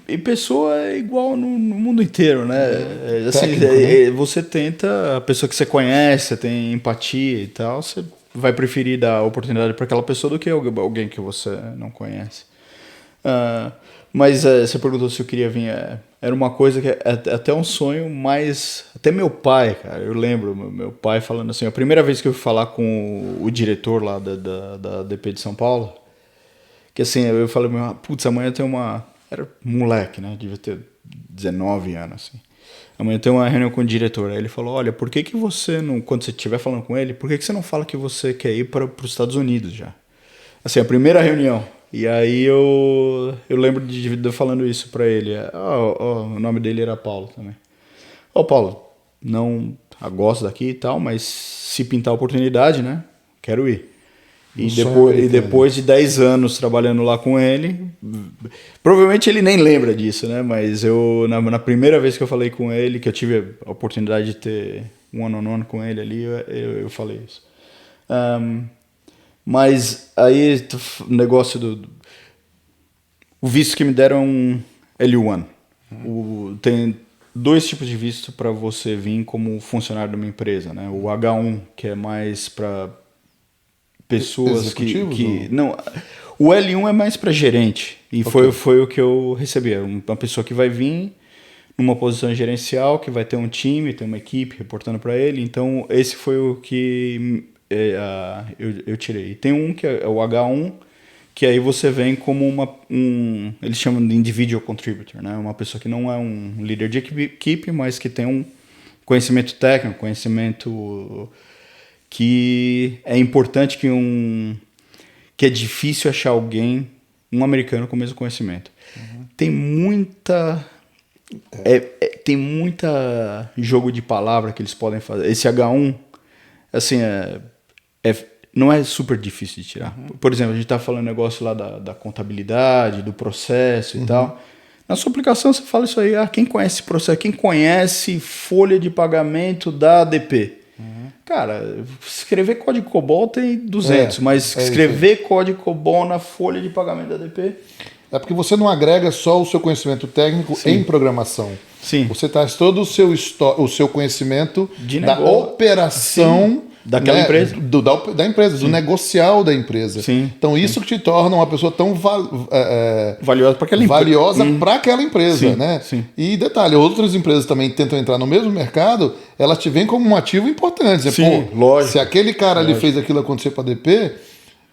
Speaker 3: E pessoa é igual no mundo inteiro, né? Você tenta... A pessoa que você conhece, tem empatia e tal, você vai preferir dar oportunidade para aquela pessoa do que alguém que você não conhece. Mas você perguntou se eu queria vir. Era uma coisa que até um sonho, mas até meu pai, cara, eu lembro meu pai falando assim, a primeira vez que eu fui falar com o diretor lá da DP de São Paulo, que assim, eu falei, amanhã tem uma... Era moleque, né? Devia ter 19 anos, assim. Amanhã tem uma reunião com o diretor. Aí ele falou, olha, por que você não... Quando você estiver falando com ele, por que você não fala que você quer ir para os Estados Unidos já? Assim, a primeira reunião. E aí eu lembro de eu falando isso pra ele. O nome dele era Paulo também. Paulo, não gosto daqui e tal, mas se pintar a oportunidade, né? Quero ir. E depois de 10 anos trabalhando lá com ele, provavelmente ele nem lembra disso, né? Mas na primeira vez que eu falei com ele, que eu tive a oportunidade de ter one-on-one com ele ali, eu falei isso. Mas aí o negócio o visto que me deram é um L1. Tem 2 tipos de visto para você vir como funcionário de uma empresa, né? O H1, que é mais para pessoas que não, o L1 é mais para gerente e foi o que eu recebi. Uma pessoa que vai vir numa posição gerencial, que vai ter um time, tem uma equipe reportando para ele. Então esse foi o que eu tirei. Tem um que é o H1, que aí você vem como eles chamam de individual contributor, né? Uma pessoa que não é um líder de equipe, mas que tem um conhecimento técnico, conhecimento que é importante, que é difícil achar um americano com o mesmo conhecimento. Tem muita jogo de palavra que eles podem fazer. Esse H1, assim, não é super difícil de tirar. Por exemplo, a gente está falando negócio lá da contabilidade, do processo e tal. Na sua aplicação você fala isso aí, quem conhece esse processo, quem conhece folha de pagamento da ADP. Cara, escrever código COBOL tem 200, mas escrever código COBOL na folha de pagamento da ADP...
Speaker 2: É porque você não agrega só o seu conhecimento técnico em programação.
Speaker 3: Sim.
Speaker 2: Você traz todo o seu conhecimento
Speaker 3: de
Speaker 2: da operação
Speaker 3: Daquela empresa.
Speaker 2: Da empresa, do negocial da empresa.
Speaker 3: Sim.
Speaker 2: Então, isso que te torna uma pessoa tão
Speaker 3: valiosa para aquela empresa.
Speaker 2: Valiosa para aquela empresa,
Speaker 3: Sim,
Speaker 2: né?
Speaker 3: sim.
Speaker 2: E detalhe, outras empresas também tentam entrar no mesmo mercado, elas te veem como um ativo importante. Dizer,
Speaker 3: Sim,
Speaker 2: pô,
Speaker 3: lógico.
Speaker 2: se aquele cara ali fez aquilo acontecer para a DP,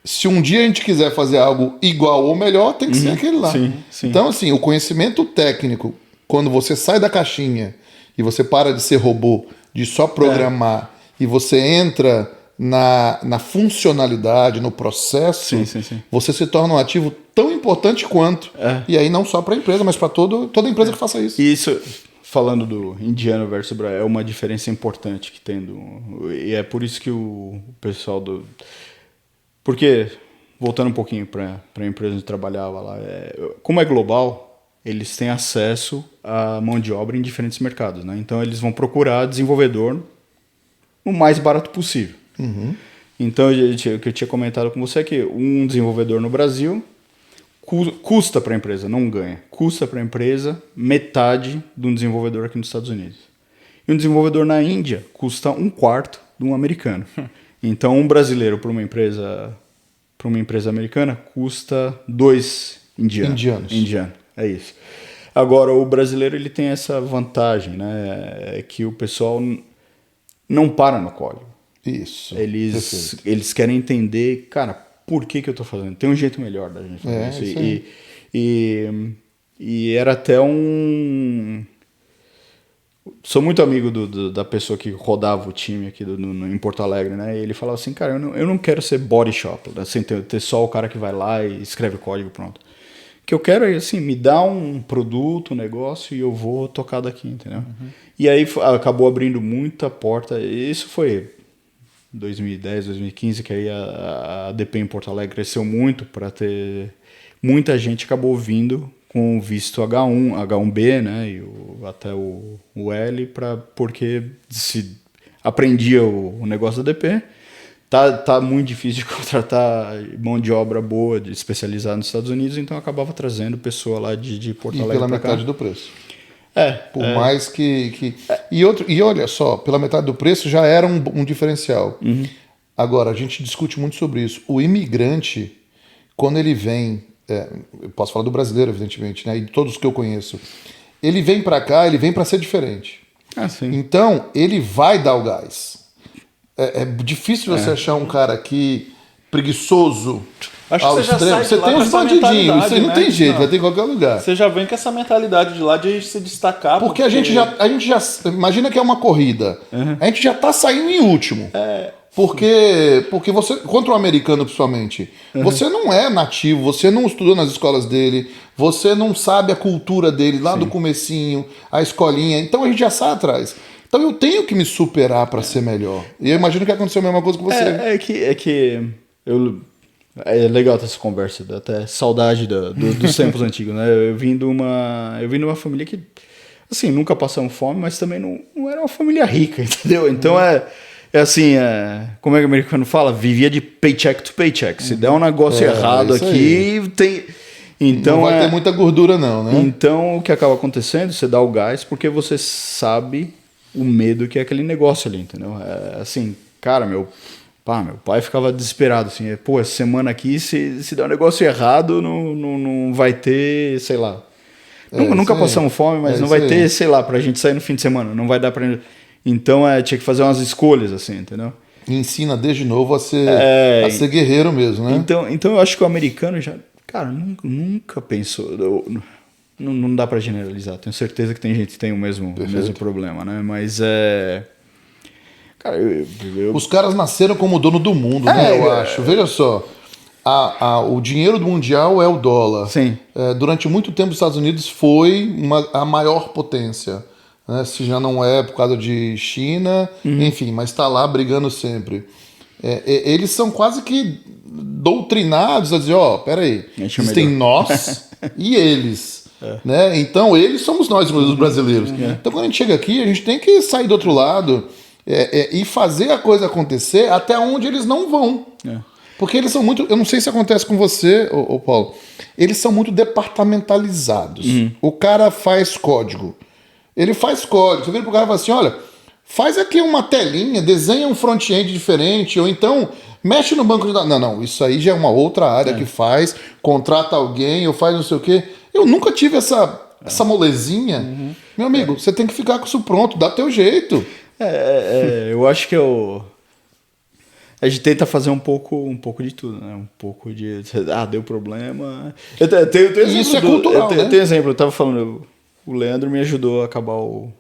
Speaker 2: se um dia a gente quiser fazer algo igual ou melhor, tem que ser aquele lá.
Speaker 3: Sim, sim.
Speaker 2: Então, assim, o conhecimento técnico, quando você sai da caixinha e você para de ser robô, de só programar, e você entra na funcionalidade, no processo,
Speaker 3: Sim.
Speaker 2: você se torna um ativo tão importante quanto. E aí não só para a empresa, mas para toda empresa que faça isso.
Speaker 3: E isso, falando do indiano versus Brasil, é uma diferença importante que tem. E é por isso que o pessoal do... Porque, voltando um pouquinho para a empresa onde eu trabalhava lá, como é global, eles têm acesso à mão de obra em diferentes mercados, né? Então eles vão procurar desenvolvedor o mais barato possível. Então, o que eu tinha comentado com você é que um desenvolvedor no Brasil custa para a empresa, não ganha. Custa para a empresa metade de um desenvolvedor aqui nos Estados Unidos. E um desenvolvedor na Índia custa 1/4 de um americano. Então, um brasileiro para uma empresa americana custa 2 indianos. É isso. Agora, o brasileiro ele tem essa vantagem, né? É que o pessoal não para no código.
Speaker 2: Isso.
Speaker 3: Eles querem entender, cara, por que eu estou fazendo? Tem um jeito melhor da gente fazer isso. E era até um... Sou muito amigo da pessoa que rodava o time aqui em Porto Alegre, né? E ele falava assim, cara, eu não quero ser body shop, assim, ter só o cara que vai lá e escreve o código, pronto. O que eu quero é, assim, me dá um produto, um negócio e eu vou tocar daqui, entendeu? E aí acabou abrindo muita porta. Isso foi 2010, 2015, que aí a ADP em Porto Alegre cresceu muito para ter... Muita gente acabou vindo com visto H1, H1B, né, e até o L, porque se aprendia o negócio da DP. Tá muito difícil de contratar mão de obra boa, especializada nos Estados Unidos, então acabava trazendo pessoa lá de Porto Alegre.
Speaker 2: E pela metade do preço.
Speaker 3: Por
Speaker 2: mais que... E olha só, pela metade do preço já era um diferencial. Agora, a gente discute muito sobre isso. O imigrante, quando ele vem... eu posso falar do brasileiro, evidentemente, né? E de todos que eu conheço. Ele vem para cá, ele vem para ser diferente.
Speaker 3: Sim.
Speaker 2: Então, ele vai dar o gás. É difícil você achar um cara aqui preguiçoso.
Speaker 1: Acho que você já sai de
Speaker 2: Você
Speaker 1: lá
Speaker 2: tem
Speaker 1: com
Speaker 2: uns
Speaker 1: essa
Speaker 2: bandidinhos,
Speaker 1: mentalidade,
Speaker 2: isso aí não
Speaker 1: né?
Speaker 2: tem jeito,
Speaker 1: Não.
Speaker 2: vai ter em qualquer lugar.
Speaker 1: Você já vem com essa mentalidade de lá de se destacar.
Speaker 2: Porque a gente já imagina que é uma corrida. A gente já tá saindo em último. Porque você, contra o americano principalmente, você não é nativo, você não estudou nas escolas dele, você não sabe a cultura dele lá do comecinho, a escolinha, então a gente já sai atrás. Então eu tenho que me superar para ser melhor. E eu imagino que aconteceu a mesma coisa com você.
Speaker 3: É legal ter essa conversa, dá até saudade dos tempos antigos, né? Eu vim de uma família que, assim, nunca passamos fome, mas também não era uma família rica, entendeu? Então como é que o americano fala? Vivia de paycheck to paycheck. Se der um negócio errado aqui, tem... Então,
Speaker 2: não vai ter muita gordura não, né?
Speaker 3: Então, o que acaba acontecendo? Você dá o gás porque você sabe o medo que é aquele negócio ali, entendeu? Assim, cara, meu pai ficava desesperado, assim, essa semana aqui, se der um negócio errado, não vai ter, sei lá. Nunca passamos fome, mas não vai ter, sei lá, pra gente sair no fim de semana, não vai dar pra... Então, tinha que fazer umas escolhas, assim, entendeu?
Speaker 2: Ensina desde novo a ser guerreiro mesmo, né?
Speaker 3: Então eu acho que o americano já, cara, nunca pensou... Não dá pra generalizar, tenho certeza que tem gente que tem o mesmo problema, né? Mas cara,
Speaker 2: os caras nasceram como dono do mundo, né? Eu acho. Veja só, o dinheiro do mundial é o dólar.
Speaker 3: Sim.
Speaker 2: Durante muito tempo os Estados Unidos foi a maior potência, né? Se já não é por causa de China, enfim, mas está lá brigando sempre. Eles são quase que doutrinados a dizer, peraí, existem nós e eles. Né? Então eles somos nós, os brasileiros. Então quando a gente chega aqui, a gente tem que sair do outro lado e fazer a coisa acontecer até onde eles não vão. Porque eles são muito... Eu não sei se acontece com você, ô Paulo. Eles são muito departamentalizados. O cara faz código. Ele faz código. Você vira pro cara e fala assim, olha, Faz aqui uma telinha, desenha um front-end diferente, ou então mexe no banco de dados. Não, isso aí já é uma outra área que faz, contrata alguém ou faz não sei o quê. Eu nunca tive essa molezinha. Meu amigo, você tem que ficar com isso pronto, dá teu jeito.
Speaker 3: Eu acho que a gente tenta fazer um pouco de tudo, né? Um pouco de... deu problema...
Speaker 2: Isso é cultural, né?
Speaker 3: Tem exemplo, eu tava falando... O Leandro me ajudou a acabar o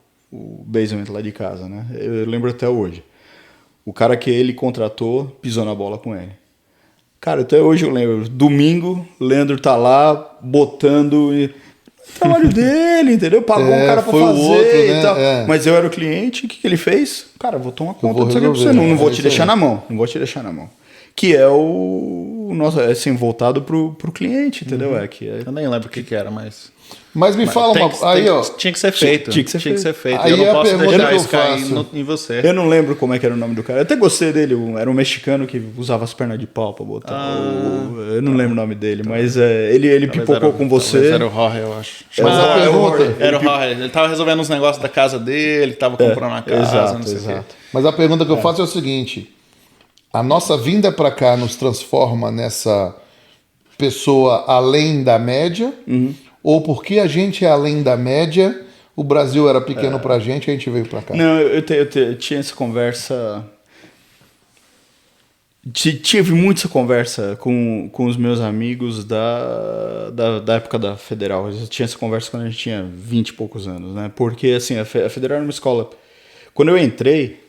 Speaker 3: basement lá de casa, né? Eu lembro até hoje. O cara que ele contratou pisou na bola com ele. Cara, até hoje eu lembro. Domingo, o Leandro tá lá botando... O trabalho dele, entendeu? Pagou um cara pra fazer
Speaker 2: o outro, né?
Speaker 3: e tal. Mas eu era o cliente, o que ele fez? Cara, vou tomar conta disso aqui pra você. Não vou te deixar na mão. Não vou te deixar na mão. Que é o nosso, assim, voltado pro cliente, entendeu?
Speaker 1: Eu nem lembro o que era, mas...
Speaker 2: Mas me fala
Speaker 1: tinha que ser feito.
Speaker 3: Tinha que ser feito.
Speaker 2: Aí
Speaker 1: eu não posso deixar
Speaker 2: que eu
Speaker 1: isso cair
Speaker 2: faço.
Speaker 1: em você.
Speaker 3: Eu não lembro como é que era o nome do cara. Eu até gostei dele. Era um mexicano que usava as pernas de pau pra botar. Eu não lembro o nome dele, mas ele pipocou com você.
Speaker 1: Era o Jorge, eu acho.
Speaker 2: Mas a pergunta...
Speaker 1: Era o Jorge. Ele tava resolvendo uns negócios da casa dele, tava comprando a casa, não sei o quê.
Speaker 2: Mas a pergunta que eu faço é o seguinte: a nossa vinda para cá nos transforma nessa pessoa além da média? Ou porque a gente é além da média, o Brasil era pequeno pra gente e a gente veio pra cá?
Speaker 3: Não, eu tinha essa conversa... Tive muito essa conversa com os meus amigos da época da Federal. Eu tinha essa conversa quando a gente tinha 20 e poucos anos, né? Porque, assim, a Federal era uma escola... Quando eu entrei,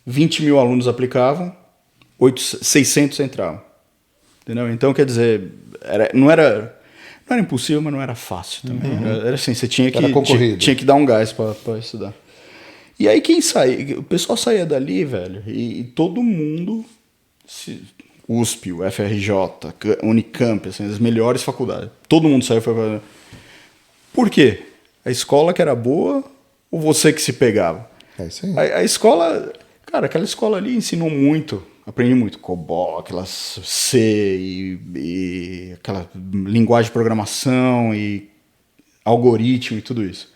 Speaker 3: 20 mil alunos aplicavam, 600 entravam. Entendeu? Então, quer dizer, não era impossível, mas não era fácil também. Era assim, você tinha que dar um gás para estudar. E aí quem saía? O pessoal saía dali, velho, e todo mundo, USP, o FRJ, Unicamp, assim, as melhores faculdades. Todo mundo saiu. Por quê? A escola que era boa ou você que se pegava?
Speaker 2: É isso aí.
Speaker 3: A escola, cara, aquela escola ali ensinou muito. Aprendi muito COBOL, aquelas C e aquela linguagem de programação e algoritmo e tudo isso.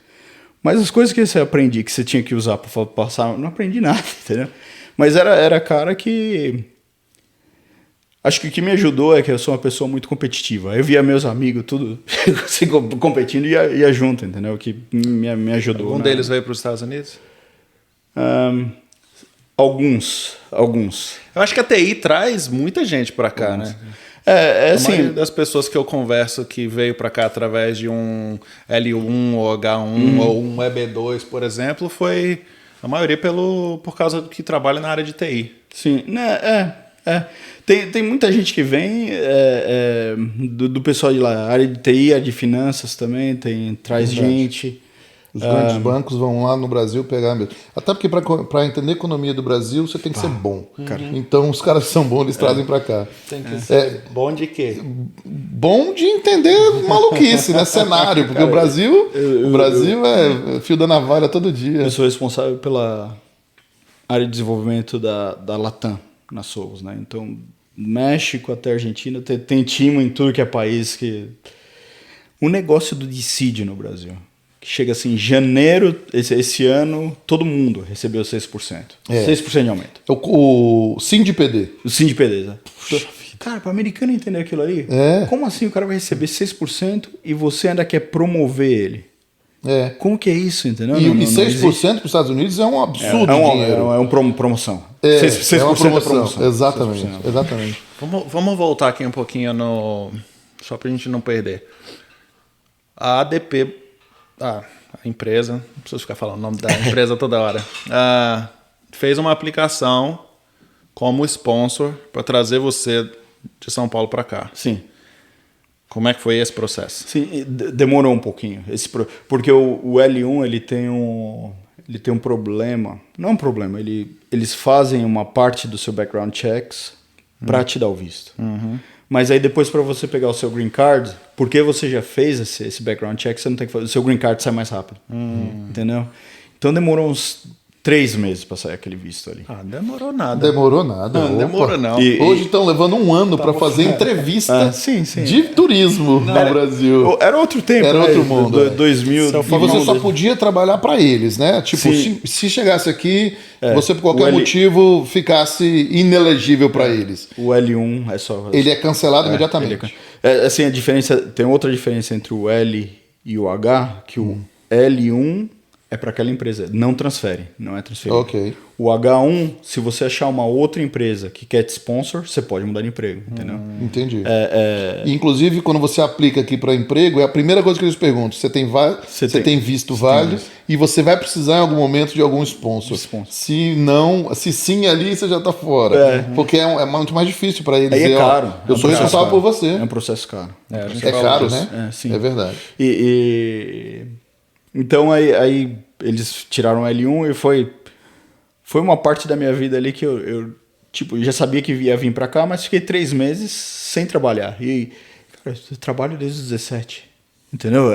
Speaker 3: Mas as coisas que você aprendia, que você tinha que usar para passar, não aprendi nada, entendeu? Mas era cara que... Acho que o que me ajudou é que eu sou uma pessoa muito competitiva. Eu via meus amigos tudo assim, competindo e ia junto, entendeu? Que me ajudou.
Speaker 1: Algum deles veio para os Estados Unidos?
Speaker 3: Alguns.
Speaker 1: Eu acho que a TI traz muita gente para cá, né?
Speaker 3: Assim,
Speaker 1: A maioria das pessoas que eu converso que veio para cá através de um L1 ou H1 ou um EB2, por exemplo, foi a maioria por causa do que trabalha na área de TI.
Speaker 3: Sim, Tem muita gente que vem do pessoal de lá, área de TI, área de finanças também, traz gente.
Speaker 2: Os grandes bancos vão lá no Brasil pegar mesmo. Até porque para entender a economia do Brasil, você tem que ser bom. Então, os caras que são bons, eles trazem para cá.
Speaker 1: Tem que ser bom de quê?
Speaker 2: Bom de entender maluquice, né? Cenário. Porque o Brasil é fio da navalha todo dia.
Speaker 3: Eu sou responsável pela área de desenvolvimento da Latam, na Solos, né? Então, México até Argentina, tem time em tudo que é país que... O negócio do dissídio no Brasil... que chega assim, em janeiro, esse ano, todo mundo recebeu 6%. 6% de aumento.
Speaker 2: O SINDPD.
Speaker 3: O SINDPD, né? Cara, para o americano entender aquilo ali, como assim o cara vai receber 6% e você ainda quer promover ele? Como que é isso, entendeu?
Speaker 2: E 6% para os Estados Unidos é um absurdo de dinheiro.
Speaker 3: É uma promoção.
Speaker 2: 6%
Speaker 3: é uma
Speaker 2: promoção. Exatamente.
Speaker 1: Vamos voltar aqui um pouquinho só para a gente não perder. A ADP... a empresa, não preciso ficar falando o nome da empresa toda hora, fez uma aplicação como sponsor para trazer você de São Paulo para cá.
Speaker 3: Sim.
Speaker 1: Como é que foi esse processo?
Speaker 3: Sim, demorou um pouquinho. Porque o L1 ele tem um problema. Não é um problema, eles fazem uma parte do seu background checks para te dar o visto. Mas aí depois para você pegar o seu green card, porque você já fez esse background check, você não tem que fazer. O seu green card sai mais rápido. Entendeu? Então demorou uns 3 meses para sair aquele visto ali.
Speaker 1: Ah, demorou nada.
Speaker 2: Demorou nada.
Speaker 1: Não demorou não.
Speaker 2: Hoje estão levando 1 ano para fazer entrevista
Speaker 3: sim.
Speaker 2: de turismo no Brasil.
Speaker 3: Era outro tempo,
Speaker 2: Era
Speaker 3: né?
Speaker 2: outro mundo.
Speaker 3: 2000.
Speaker 2: E você só podia trabalhar para eles, né? Tipo, se chegasse aqui, você por qualquer motivo ficasse inelegível para eles.
Speaker 3: O L1 é só...
Speaker 2: Ele é cancelado imediatamente.
Speaker 3: Assim, a diferença... Tem outra diferença entre o L e o H, que o L1 é para aquela empresa, não transfere, não é transferido.
Speaker 2: Ok.
Speaker 3: O H1, se você achar uma outra empresa que quer te sponsor, você pode mudar de emprego, entendeu?
Speaker 2: Entendi. Inclusive, quando você aplica aqui para emprego, é a primeira coisa que eles perguntam. Você tem visto válido e você vai precisar em algum momento de algum sponsor. Se não, se sim ali, você já está fora. Porque é muito mais difícil para eles.
Speaker 3: Aí é caro.
Speaker 2: Eu sou responsável por você.
Speaker 3: É um processo caro.
Speaker 2: É caro, né?
Speaker 3: Sim.
Speaker 2: É verdade.
Speaker 3: Então aí eles tiraram o L1 e foi uma parte da minha vida ali que eu já sabia que ia vir pra cá, mas fiquei 3 meses sem trabalhar. E, cara, eu trabalho desde os 17. Entendeu?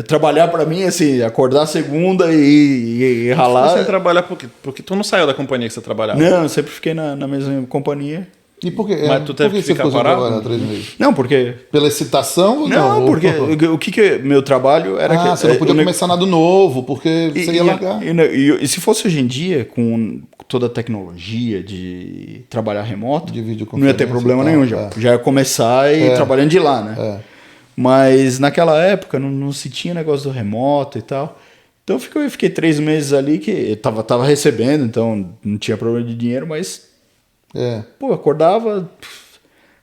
Speaker 3: Trabalhar pra mim, assim, acordar segunda e ralar.
Speaker 1: Você trabalhar porque tu não saiu da companhia que você trabalhava?
Speaker 3: Não, eu sempre fiquei na mesma companhia.
Speaker 2: E por quê?
Speaker 1: Mas tu teve que ficar parado?
Speaker 2: 3 meses?
Speaker 3: Não, porque...
Speaker 2: Pela excitação?
Speaker 3: Não, porque o que meu trabalho era que...
Speaker 2: Você não podia começar nada novo, porque você ia largar.
Speaker 3: E se fosse hoje em dia, com toda a tecnologia de trabalhar remoto, não ia ter problema nenhum. Já ia começar trabalhando de lá, né? Mas naquela época não se tinha negócio do remoto e tal. Então eu fiquei 3 meses ali que eu tava recebendo, então não tinha problema de dinheiro, mas... Pô, eu acordava...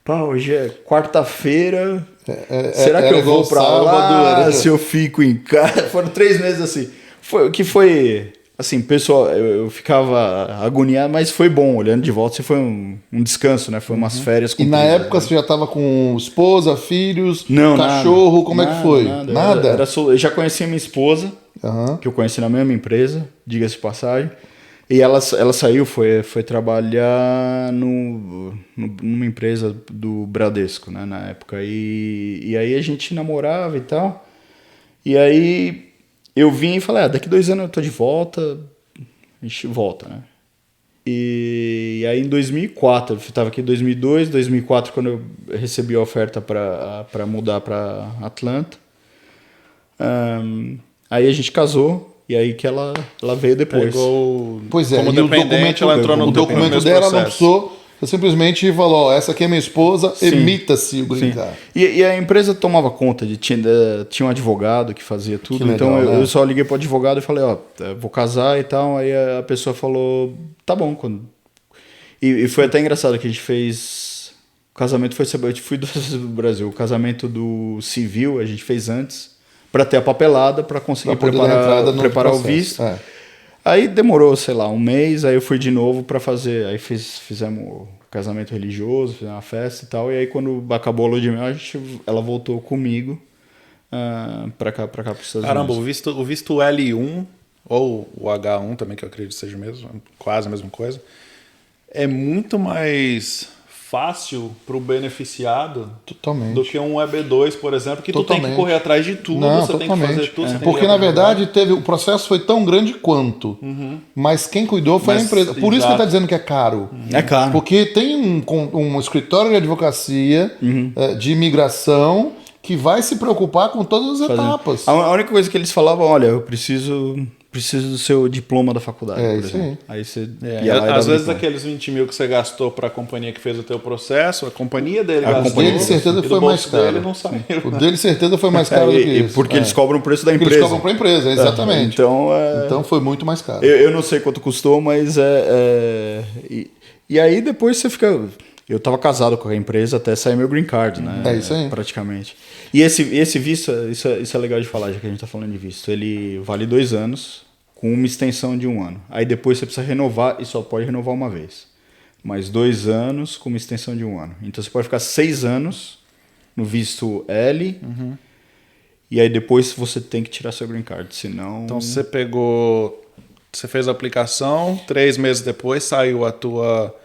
Speaker 3: Pá, hoje é quarta-feira. Será que eu vou pra lá? Se eu fico em casa? Foram 3 meses assim. Foi assim, pessoal, eu ficava agoniado, mas foi bom. Olhando de volta, foi um descanso, né? Foi umas férias.
Speaker 2: E na época você já estava com esposa, filhos,
Speaker 3: não,
Speaker 2: cachorro?
Speaker 3: Nada,
Speaker 2: como é que foi? Nada?
Speaker 3: Eu já conhecia minha esposa, que eu conheci na mesma empresa, diga-se de passagem. E ela saiu, foi trabalhar numa empresa do Bradesco, né, na época. E aí a gente namorava e tal. E aí eu vim e falei, daqui 2 anos eu tô de volta, a gente volta, né. E aí em 2004, eu estava aqui em 2002, 2004 quando eu recebi a oferta para mudar para Atlanta. Aí a gente casou. E aí que ela veio depois.
Speaker 2: Pois é,
Speaker 1: como
Speaker 2: e o documento,
Speaker 1: ela entrou no
Speaker 2: documento dela não precisou, você simplesmente falou, essa aqui é minha esposa, emita-se o green card.
Speaker 3: E a empresa tomava conta, tinha um advogado que fazia tudo, que legal, então eu só liguei pro advogado e falei, vou casar e tal, aí a pessoa falou, tá bom. E foi até engraçado que a gente fez, o casamento eu fui do Brasil, o casamento do civil a gente fez antes, para ter a papelada, para conseguir preparar o visto. Aí demorou, sei lá, 1 mês, aí eu fui de novo para fazer, aí fizemos o casamento religioso, fizemos uma festa e tal, e aí quando acabou a lua de mel, ela voltou comigo para cá, para os Estados
Speaker 1: Caramba,
Speaker 3: Unidos.
Speaker 1: o visto L1, ou o H1 também, que eu acredito que seja mesmo, quase a mesma coisa, é muito mais fácil para o beneficiado do que um EB2, por exemplo, que tu tem que correr atrás de tudo, você tem que fazer tudo.
Speaker 2: Porque, na verdade, o processo foi tão grande quanto, mas quem cuidou foi a empresa. Por isso que ele está dizendo que é caro.
Speaker 3: É caro.
Speaker 2: Porque tem um escritório de advocacia, de imigração, que vai se preocupar com todas as etapas.
Speaker 3: A única coisa que eles falavam, olha, eu preciso do seu diploma da faculdade, por exemplo. Aí você
Speaker 1: às vezes aqueles 20 mil que você gastou para a companhia que fez o teu processo, a companhia dele gastou.
Speaker 2: A companhia de certeza foi mais caro.
Speaker 1: Dele não saiu.
Speaker 2: O dele certeza foi mais caro do que isso.
Speaker 3: Porque eles cobram o preço da empresa.
Speaker 2: Eles cobram para a empresa, exatamente.
Speaker 3: Então
Speaker 2: foi muito mais caro.
Speaker 3: Eu não sei quanto custou, mas e aí depois você fica... Eu estava casado com a empresa até sair meu green card, né?
Speaker 2: É isso aí.
Speaker 3: Praticamente. E esse visto, isso é legal de falar, já que a gente está falando de visto. Ele vale 2 anos, com uma extensão de 1 ano. Aí depois você precisa renovar e só pode renovar uma vez. Mais 2 anos com uma extensão de 1 ano. Então você pode ficar 6 anos no visto L. E aí depois você tem que tirar seu green card, senão...
Speaker 1: Então você fez a aplicação, 3 meses depois saiu a tua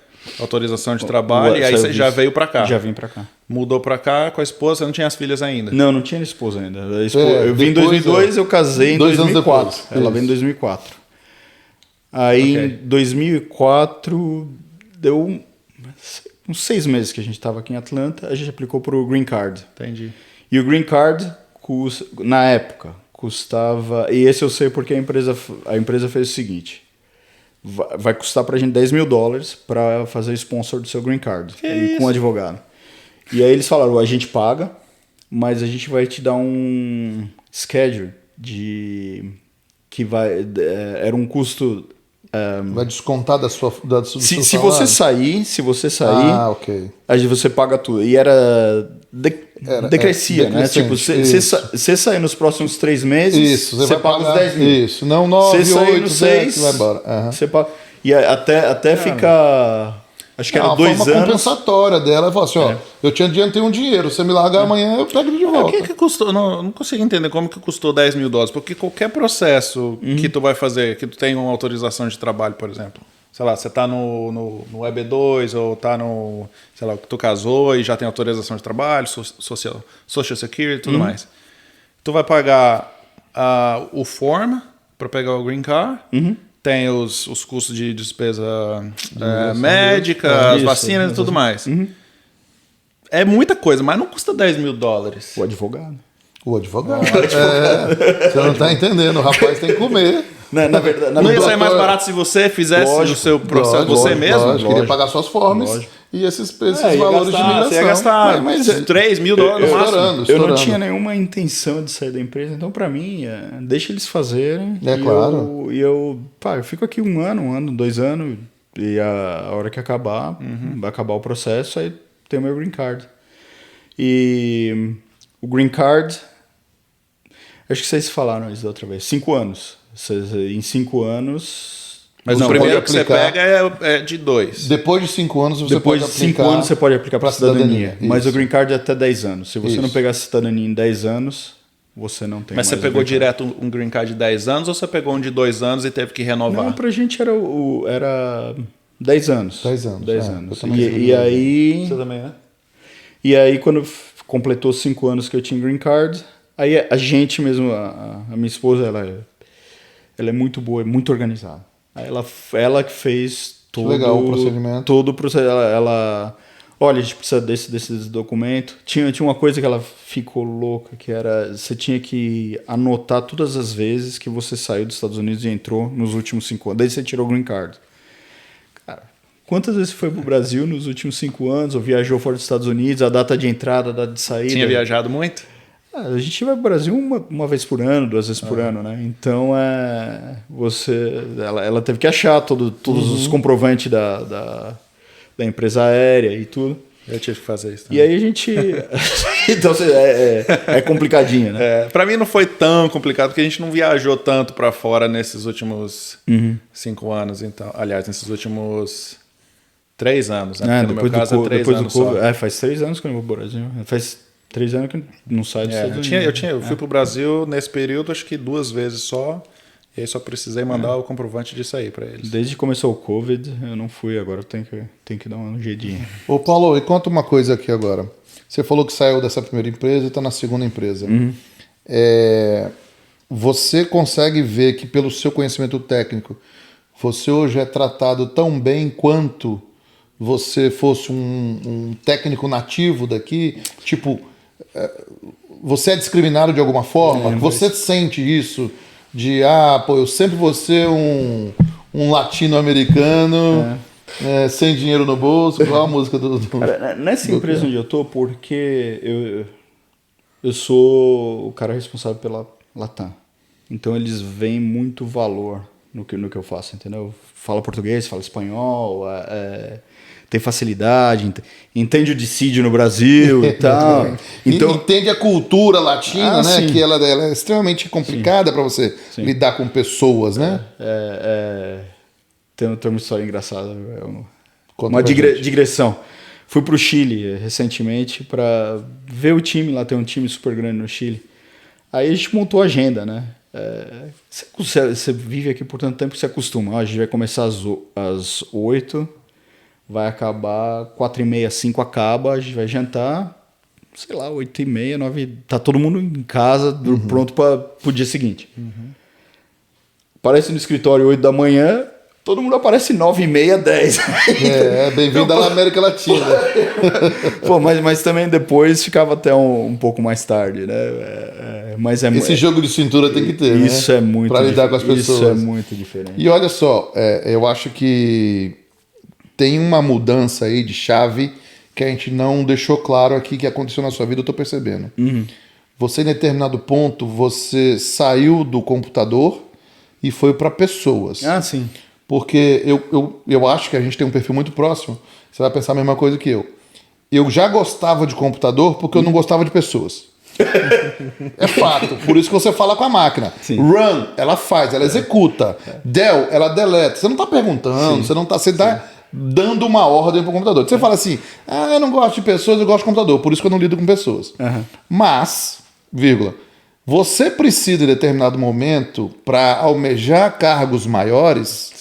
Speaker 1: autorização de trabalho e aí você já veio para cá.
Speaker 3: Já vim para cá.
Speaker 1: Mudou para cá com a esposa, você não tinha as filhas ainda?
Speaker 3: Não tinha esposa ainda. Eu vim em 2002, eu casei em 2004. Ela veio em 2004. Aí
Speaker 1: Ok.
Speaker 3: em 2004 deu uns 6 meses que a gente estava aqui em Atlanta, a gente aplicou para o Green Card.
Speaker 1: Entendi.
Speaker 3: E o Green Card, na época, custava... E esse eu sei porque a empresa fez o seguinte. Vai custar pra gente $10.000 para fazer o sponsor do seu Green Card. Com um advogado. E aí eles falaram, a gente paga, mas a gente vai te dar um schedule que vai... Era um custo...
Speaker 2: Vai descontar do seu
Speaker 3: Se você sair,
Speaker 2: Ah, ok.
Speaker 3: aí você paga tudo. E decrescia, né?
Speaker 2: decrescente,
Speaker 3: Tipo,
Speaker 2: isso.
Speaker 3: você sair nos próximos 3 meses,
Speaker 2: Isso,
Speaker 3: você
Speaker 2: vai
Speaker 3: paga
Speaker 2: pagar
Speaker 3: os 10 mil.
Speaker 2: Isso, não 9,
Speaker 3: Você sair
Speaker 2: 8,
Speaker 3: no
Speaker 2: 10,
Speaker 3: 6,
Speaker 2: vai embora. Aham.
Speaker 3: você paga. E até ficar... Acho que era
Speaker 2: Uma
Speaker 3: 2
Speaker 2: forma
Speaker 3: anos.
Speaker 2: compensatória dela. Ela falou assim, ó, eu te adiantei um dinheiro, você me largar amanhã, eu pego ele de
Speaker 1: O
Speaker 2: volta.
Speaker 1: que custou? Não consigo entender como que custou $10.000, porque qualquer processo que tu vai fazer, que tu tem uma autorização de trabalho, por exemplo, sei lá, você tá no EB2 ou tá no, sei lá, que tu casou e já tem autorização de trabalho, Social Security e tudo mais. Tu vai pagar o form para pegar o Green Card, tem os custos de despesa médica, as vacinas e tudo mais. É muita coisa, mas não custa $10.000.
Speaker 3: O advogado.
Speaker 2: O advogado. Você não tá entendendo, o rapaz tem que comer.
Speaker 3: Na verdade,
Speaker 1: Não ia sair mais barato se você fizesse o seu processo você mesmo?
Speaker 2: Lógico, ele ia pagar suas formas e esses valores de imigração.
Speaker 1: Você ia gastar $3.000 no máximo.
Speaker 3: Eu não tinha nenhuma intenção de sair da empresa, então pra mim, deixa eles fazerem.
Speaker 2: Claro.
Speaker 3: Eu fico aqui 1 ano, 2 anos, e a hora que acabar, vai acabar o processo, aí tem o meu Green Card. E o Green Card, acho que vocês falaram isso da outra vez, 5 anos. Em 5 anos...
Speaker 1: Mas
Speaker 2: Não,
Speaker 1: o primeiro
Speaker 2: pode
Speaker 1: que você
Speaker 2: aplicar.
Speaker 1: pega é de 2.
Speaker 2: Depois de 5 anos você
Speaker 3: Depois
Speaker 2: pode
Speaker 3: de 5
Speaker 2: aplicar.
Speaker 3: anos você pode aplicar para cidadania. Mas
Speaker 2: Isso.
Speaker 3: o Green Card é até 10 anos. Se você
Speaker 2: Isso.
Speaker 3: não pegar a cidadania em 10 anos, você não tem
Speaker 1: Mas
Speaker 3: mais
Speaker 1: você
Speaker 3: o
Speaker 1: pegou
Speaker 3: Green Card.
Speaker 1: direto um Green Card de 10 anos ou você pegou um de 2 anos e teve que renovar?
Speaker 3: Não, pra gente era 10 anos.
Speaker 2: 10 anos,
Speaker 3: 10
Speaker 2: eu
Speaker 3: anos.
Speaker 2: também sou
Speaker 3: E aí...
Speaker 1: Você também, né?
Speaker 3: E aí, quando completou 5 anos que eu tinha Green Card, aí a gente mesmo, a minha esposa, ela é muito boa, é muito organizada. Aí ela que fez todo,
Speaker 2: legal o procedimento.
Speaker 3: Todo o procedimento. Olha, a gente precisa desse documento. Tinha uma coisa que ela ficou louca, que era, você tinha que anotar todas as vezes que você saiu dos Estados Unidos e entrou nos últimos 5 anos. Daí você tirou o Green Card. Cara, quantas vezes você foi pro Brasil nos últimos 5 anos, ou viajou fora dos Estados Unidos, a data de entrada, a data de saída?
Speaker 1: Tinha viajado muito?
Speaker 3: A gente vai pro Brasil uma vez por ano, 2 vezes por ano, né? Então, ela teve que achar todos os comprovantes da empresa aérea e tudo.
Speaker 1: Eu tive que fazer isso também.
Speaker 3: E aí a gente... Então, é complicadinho, né?
Speaker 1: Pra mim não foi tão complicado, porque a gente não viajou tanto pra fora nesses últimos 5 anos, então. Aliás, nesses últimos 3 anos, né? Porque no meu caso é 3 anos só.
Speaker 3: Faz 3 anos que eu não vou pro Brasil. Faz 3 anos que eu não saio dos Estados Unidos.
Speaker 1: Eu fui pro Brasil nesse período, acho que 2 vezes só. E aí só precisei mandar o comprovante disso aí pra eles.
Speaker 3: Desde que começou o Covid, eu não fui. Agora eu tenho que dar um jeitinho.
Speaker 2: Ô Paulo, e conta uma coisa aqui agora. Você falou que saiu dessa primeira empresa e está na segunda empresa. Você consegue ver que pelo seu conhecimento técnico, você hoje é tratado tão bem quanto você fosse um técnico nativo daqui? Tipo, você é discriminado de alguma forma? Você sente isso? Eu sempre vou ser um latino-americano sem dinheiro no bolso, igual a música do...
Speaker 3: Cara, nessa empresa onde eu tô, porque eu sou o cara responsável pela Latam. Então eles veem muito valor no que eu faço, entendeu? Fala português, fala espanhol, tem facilidade, entende o dissídio no Brasil e tal.
Speaker 2: Então, entende a cultura latina, né?
Speaker 3: Sim.
Speaker 2: Que ela é extremamente complicada para você lidar com pessoas, né?
Speaker 3: Tem uma história engraçada,
Speaker 2: Conta
Speaker 3: uma
Speaker 2: pra gente.
Speaker 3: digressão. Fui pro Chile recentemente para ver o time, lá tem um time super grande no Chile. Aí a gente montou a agenda, né? Você vive aqui por tanto tempo que você acostuma. A gente vai começar às 8, vai acabar 4h30, 5 acaba, a gente vai jantar, sei lá, 8h30, 9, tá todo mundo em casa, pronto para o dia seguinte. Aparece no escritório 8 da manhã, todo mundo aparece 9h30, 10.
Speaker 2: Bem-vindo à América Latina.
Speaker 3: Pô, mas também depois ficava até um pouco mais tarde, né?
Speaker 2: Esse jogo de cintura tem que ter,
Speaker 3: isso, né? É muito
Speaker 2: pra lidar com as pessoas.
Speaker 3: Isso é muito diferente.
Speaker 2: E olha só, eu acho que tem uma mudança aí de chave que a gente não deixou claro aqui que aconteceu na sua vida, eu tô percebendo. Você, em determinado ponto, você saiu do computador e foi para pessoas.
Speaker 3: Ah, sim.
Speaker 2: Porque eu acho que a gente tem um perfil muito próximo. Você vai pensar a mesma coisa que eu. Eu já gostava de computador porque eu não gostava de pessoas. É fato. Por isso que você fala com a máquina.
Speaker 3: Sim.
Speaker 2: Run, ela faz, ela executa. Del, ela deleta. Você não está perguntando, você não está... Você está dando uma ordem para o computador. Você fala assim, eu não gosto de pessoas, eu gosto de computador. Por isso que eu não lido com pessoas. Mas, vírgula, você precisa, em determinado momento, para almejar cargos maiores,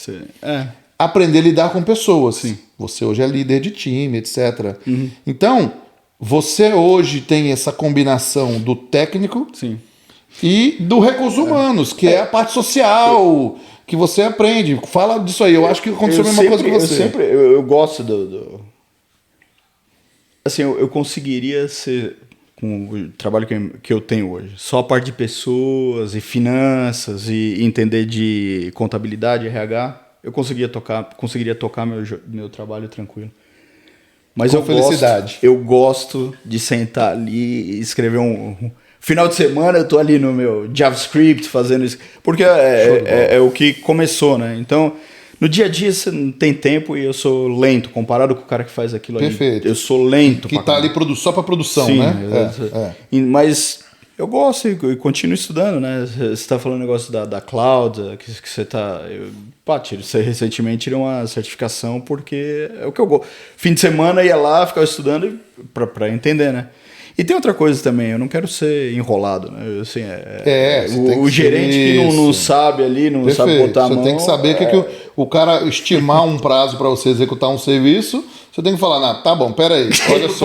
Speaker 2: aprender a lidar com pessoas.
Speaker 3: Sim.
Speaker 2: Você hoje é líder de time, etc. Então, você hoje tem essa combinação do técnico e do recursos humanos, que é a parte social, que você aprende. Fala disso aí. Eu acho que aconteceu a mesma coisa com você.
Speaker 3: Eu gosto Assim, eu conseguiria ser... com o trabalho que eu tenho hoje. Só a parte de pessoas e finanças e entender de contabilidade, RH, eu conseguiria tocar meu trabalho tranquilo. Mas
Speaker 2: com felicidade.
Speaker 3: Eu gosto de sentar ali e escrever final de semana eu tô ali no meu JavaScript fazendo isso. Porque é o que começou, né? Então... No dia a dia você não tem tempo e eu sou lento, comparado com o cara que faz aquilo ali.
Speaker 2: Perfeito.
Speaker 3: Eu sou lento.
Speaker 2: Que tá ali só para produção,
Speaker 3: sim,
Speaker 2: né?
Speaker 3: Mas eu gosto e continuo estudando, né? Você está falando negócio da cloud, que você está... Você recentemente tirou uma certificação porque é o que eu gosto. Fim de semana ia lá, ficava estudando para entender, né? E tem outra coisa também, eu não quero ser enrolado, né? Assim, o gerente que não sabe ali, não sabe botar a mão.
Speaker 2: Você tem que saber que o cara estimar um prazo para você executar um serviço, você tem que falar, tá bom, peraí, olha só.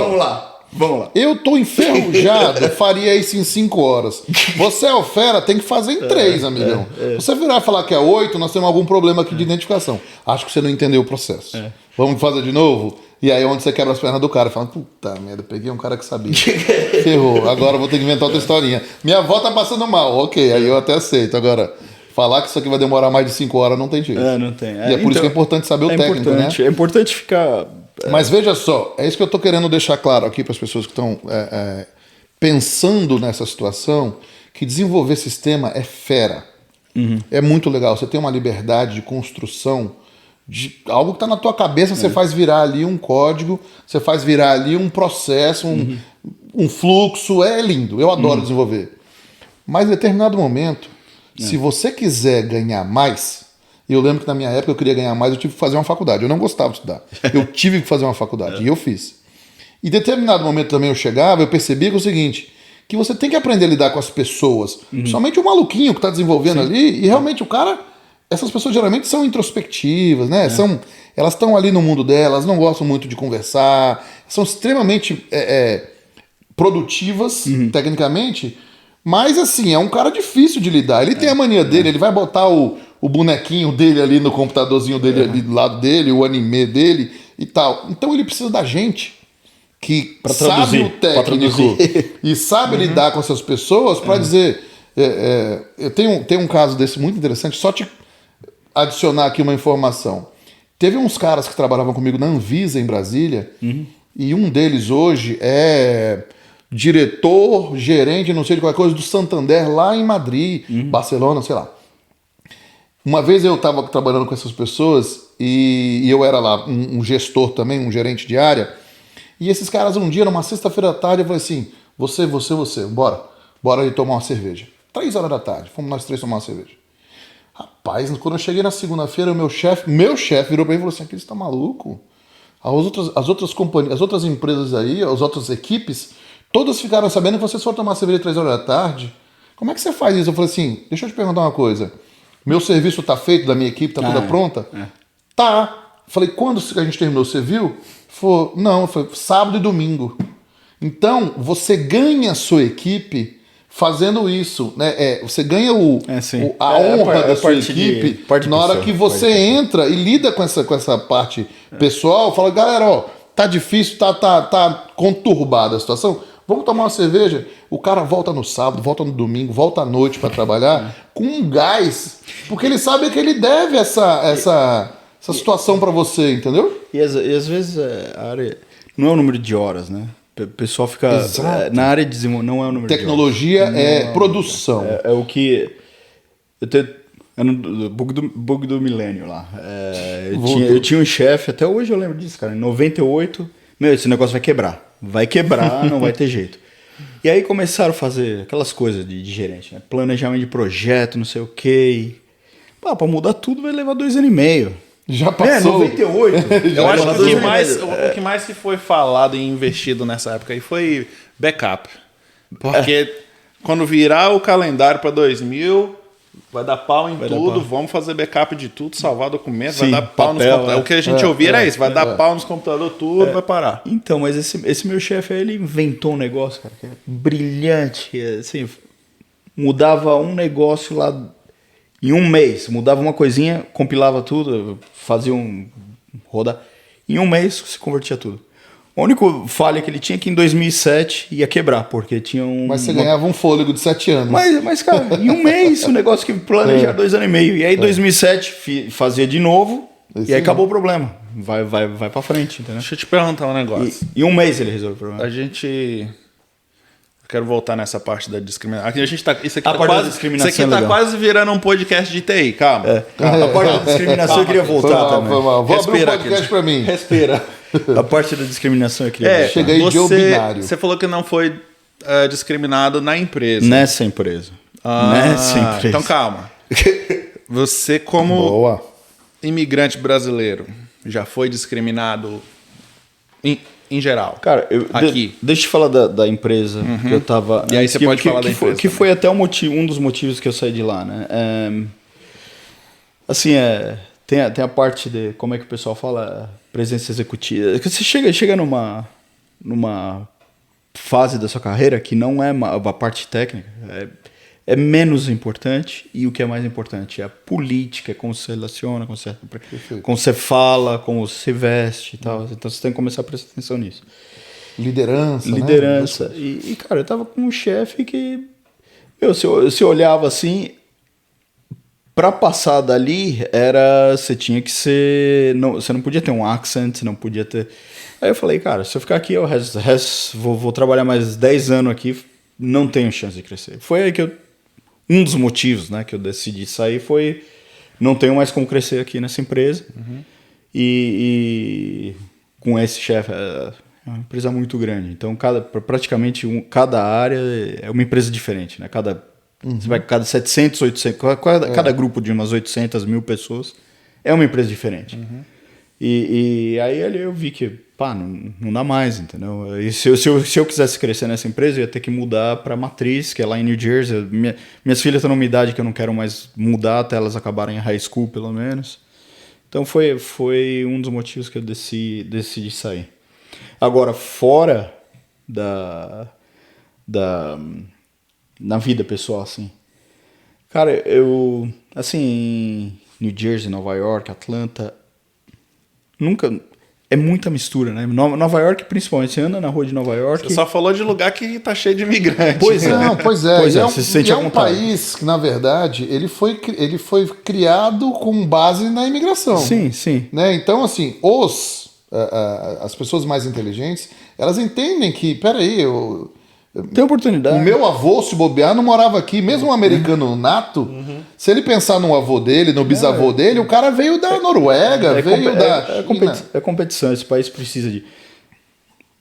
Speaker 3: Vamos lá.
Speaker 2: Eu tô enferrujado, faria isso em 5 horas. Você é o fera, tem que fazer em 3, amigão. Você virar e falar que é 8, nós temos algum problema aqui de identificação. Acho que você não entendeu o processo. Vamos fazer de novo? E aí onde você quebra as pernas do cara, fala, puta merda, peguei um cara que sabia. Ferrou, agora vou ter que inventar outra historinha. Minha avó tá passando mal, ok, aí eu até aceito. Agora, falar que isso aqui vai demorar mais de 5 horas não tem jeito.
Speaker 3: Não tem.
Speaker 2: E é por isso que é importante saber o técnico, né?
Speaker 3: É importante ficar...
Speaker 2: Mas veja só, é isso que eu tô querendo deixar claro aqui para as pessoas que estão pensando nessa situação, que desenvolver sistema é fera. É muito legal, você tem uma liberdade de construção de algo que está na tua cabeça, você faz virar ali um código, você faz virar ali um processo, um fluxo, é lindo, eu adoro desenvolver. Mas em determinado momento, se você quiser ganhar mais, eu lembro que na minha época eu queria ganhar mais, eu tive que fazer uma faculdade, eu não gostava de estudar, eu tive que fazer uma faculdade, e eu fiz. E em determinado momento também eu chegava, eu percebia que é o seguinte, que você tem que aprender a lidar com as pessoas, principalmente o maluquinho que está desenvolvendo ali, e realmente o cara... Essas pessoas geralmente são introspectivas, né? Elas estão ali no mundo delas, não gostam muito de conversar, são extremamente produtivas, tecnicamente, mas assim, é um cara difícil de lidar. Ele tem a mania dele, ele vai botar o bonequinho dele ali no computadorzinho dele, ali do lado dele, o anime dele e tal. Então ele precisa da gente que sabe o técnico e sabe lidar com essas pessoas para dizer... eu tenho um caso desse muito interessante, só te adicionar aqui uma informação. Teve uns caras que trabalhavam comigo na Anvisa em Brasília, e um deles hoje é diretor, gerente, não sei de qualquer coisa, do Santander lá em Madrid, Barcelona, sei lá. Uma vez eu estava trabalhando com essas pessoas e eu era lá um gestor também, um gerente de área, e esses caras um dia, numa sexta-feira à tarde, eu falei assim, você, bora ali tomar uma cerveja. 3 horas da tarde, fomos nós 3 tomar uma cerveja. Rapaz, quando eu cheguei na segunda-feira, o meu chefe virou pra mim e falou assim, aqui você tá maluco? As outras companhias, as outras empresas aí, as outras equipes, todas ficaram sabendo que vocês foram tomar cerveja 3 horas da tarde. Como é que você faz isso? Eu falei assim, deixa eu te perguntar uma coisa. Meu serviço tá feito, da minha equipe, tá toda pronta? Tá. Falei, quando a gente terminou, você viu? Falei, não, foi sábado e domingo. Então, você ganha a sua equipe fazendo isso, né? Você ganha
Speaker 3: sim.
Speaker 2: a honra da sua
Speaker 3: parte
Speaker 2: equipe
Speaker 3: parte
Speaker 2: na hora
Speaker 3: pessoal,
Speaker 2: que você entra e lida com essa parte pessoal, fala, galera, ó, tá difícil, tá conturbada a situação. Vamos tomar uma cerveja. O cara volta no sábado, volta no domingo, volta à noite para trabalhar com um gás, porque ele sabe que ele deve essa situação para você, entendeu?
Speaker 3: E às vezes a área não é o número de horas, né? O pessoal fica
Speaker 2: Exato.
Speaker 3: na área de desenvolvimento, não é o número
Speaker 2: Tecnologia
Speaker 3: de horas.
Speaker 2: é produção.
Speaker 3: É o que é no bug do milênio lá. Eu tinha um chefe, até hoje eu lembro disso, cara. Em 98, esse negócio vai quebrar. Vai quebrar, não vai ter jeito. E aí começaram a fazer aquelas coisas de gerente, né? Planejamento de projeto, não sei o quê. Pra mudar tudo vai levar 2 anos e meio.
Speaker 2: Já passou.
Speaker 3: 98.
Speaker 1: Eu acho que o que mais se foi falado e investido nessa época aí foi backup. Porque quando virar o calendário para 2000, vai dar pau em tudo, vamos fazer backup de tudo, salvar documentos, vai dar pau nos computadores. O que a gente ouvia era isso, vai dar pau nos computadores, tudo vai parar.
Speaker 3: Então, mas esse meu chefe, ele inventou um negócio, cara, que é brilhante. Assim, mudava um negócio lá em um mês, mudava uma coisinha, compilava tudo, fazia rodar. Em um mês se convertia tudo. A única falha que ele tinha é que em 2007 ia quebrar, porque tinha
Speaker 2: Mas você ganhava um fôlego de 7 anos.
Speaker 3: Mas, cara, em um mês o negócio que planejar 2 anos e meio. E aí, em 2007, fazia de novo, e aí acabou o problema. Vai pra frente, entendeu?
Speaker 1: Deixa eu te perguntar um negócio.
Speaker 3: Em um mês ele resolveu o problema.
Speaker 1: Eu quero voltar nessa parte da discriminação. Aqui a gente tá, isso aqui
Speaker 3: A
Speaker 1: tá
Speaker 3: parte da
Speaker 1: quase,
Speaker 3: discriminação
Speaker 1: isso aqui
Speaker 3: é
Speaker 1: tá
Speaker 3: legal.
Speaker 1: quase virando um podcast de TI, calma.
Speaker 3: A parte da discriminação eu queria voltar também.
Speaker 2: Vou abrir um
Speaker 1: Respira,
Speaker 2: podcast
Speaker 1: querido.
Speaker 2: pra mim.
Speaker 1: Respira.
Speaker 3: A parte da discriminação eu queria voltar.
Speaker 2: Chega aí de binário.
Speaker 1: Você falou que não foi discriminado na empresa.
Speaker 3: Nessa empresa. Nessa empresa.
Speaker 1: Então calma. Você como
Speaker 2: Boa.
Speaker 1: imigrante brasileiro já foi discriminado em geral?
Speaker 3: Cara,
Speaker 1: aqui.
Speaker 3: Deixa eu te falar da empresa que eu tava.
Speaker 1: E aí você pode falar da empresa
Speaker 3: Que foi até um dos motivos que eu saí de lá, né? Assim, tem a parte de, como é que o pessoal fala, presença executiva. Você chega numa fase da sua carreira que não é a parte técnica, é menos importante, e o que é mais importante é a política, como você se relaciona, como você fala, como você se veste e tal. Então você tem que começar a prestar atenção nisso.
Speaker 2: Liderança.
Speaker 3: Né? E cara, eu tava com um chefe que... se eu olhava assim, pra passar dali, você tinha que ser... você não podia ter um accent, você não podia ter... Aí eu falei, cara, se eu ficar aqui, vou trabalhar mais 10 anos aqui, não tenho chance de crescer. Foi aí que um dos motivos, né, que eu decidi sair foi não tenho mais como crescer aqui nessa empresa. E com esse chefe, é uma empresa muito grande. Então, praticamente cada área é uma empresa diferente, né? Você vai cada 700, 800, cada grupo de umas 800 mil pessoas é uma empresa diferente. E aí ali eu vi que, não dá mais, entendeu? E se eu quisesse crescer nessa empresa, eu ia ter que mudar para a matriz, que é lá em New Jersey. Minhas filhas estão numa idade que eu não quero mais mudar até elas acabarem a high school, pelo menos. Então foi um dos motivos que eu decidi sair. Agora, fora na vida pessoal, assim. Cara, em New Jersey, Nova York, Atlanta, é muita mistura, né? Nova York, principalmente, você anda na rua de Nova York...
Speaker 1: Você só falou de lugar que tá cheio de imigrante.
Speaker 2: Pois é.
Speaker 3: Você se sente
Speaker 2: é um país que, na verdade, ele foi criado com base na imigração.
Speaker 3: Sim, sim.
Speaker 2: Né? Então, assim, as pessoas mais inteligentes, elas entendem que, peraí,
Speaker 3: tem oportunidade.
Speaker 2: O meu avô, se bobear, não morava aqui. Mesmo um americano nato, se ele pensar no avô dele, no bisavô dele, o cara veio da Noruega, veio da China.
Speaker 3: É competição, esse país precisa de... O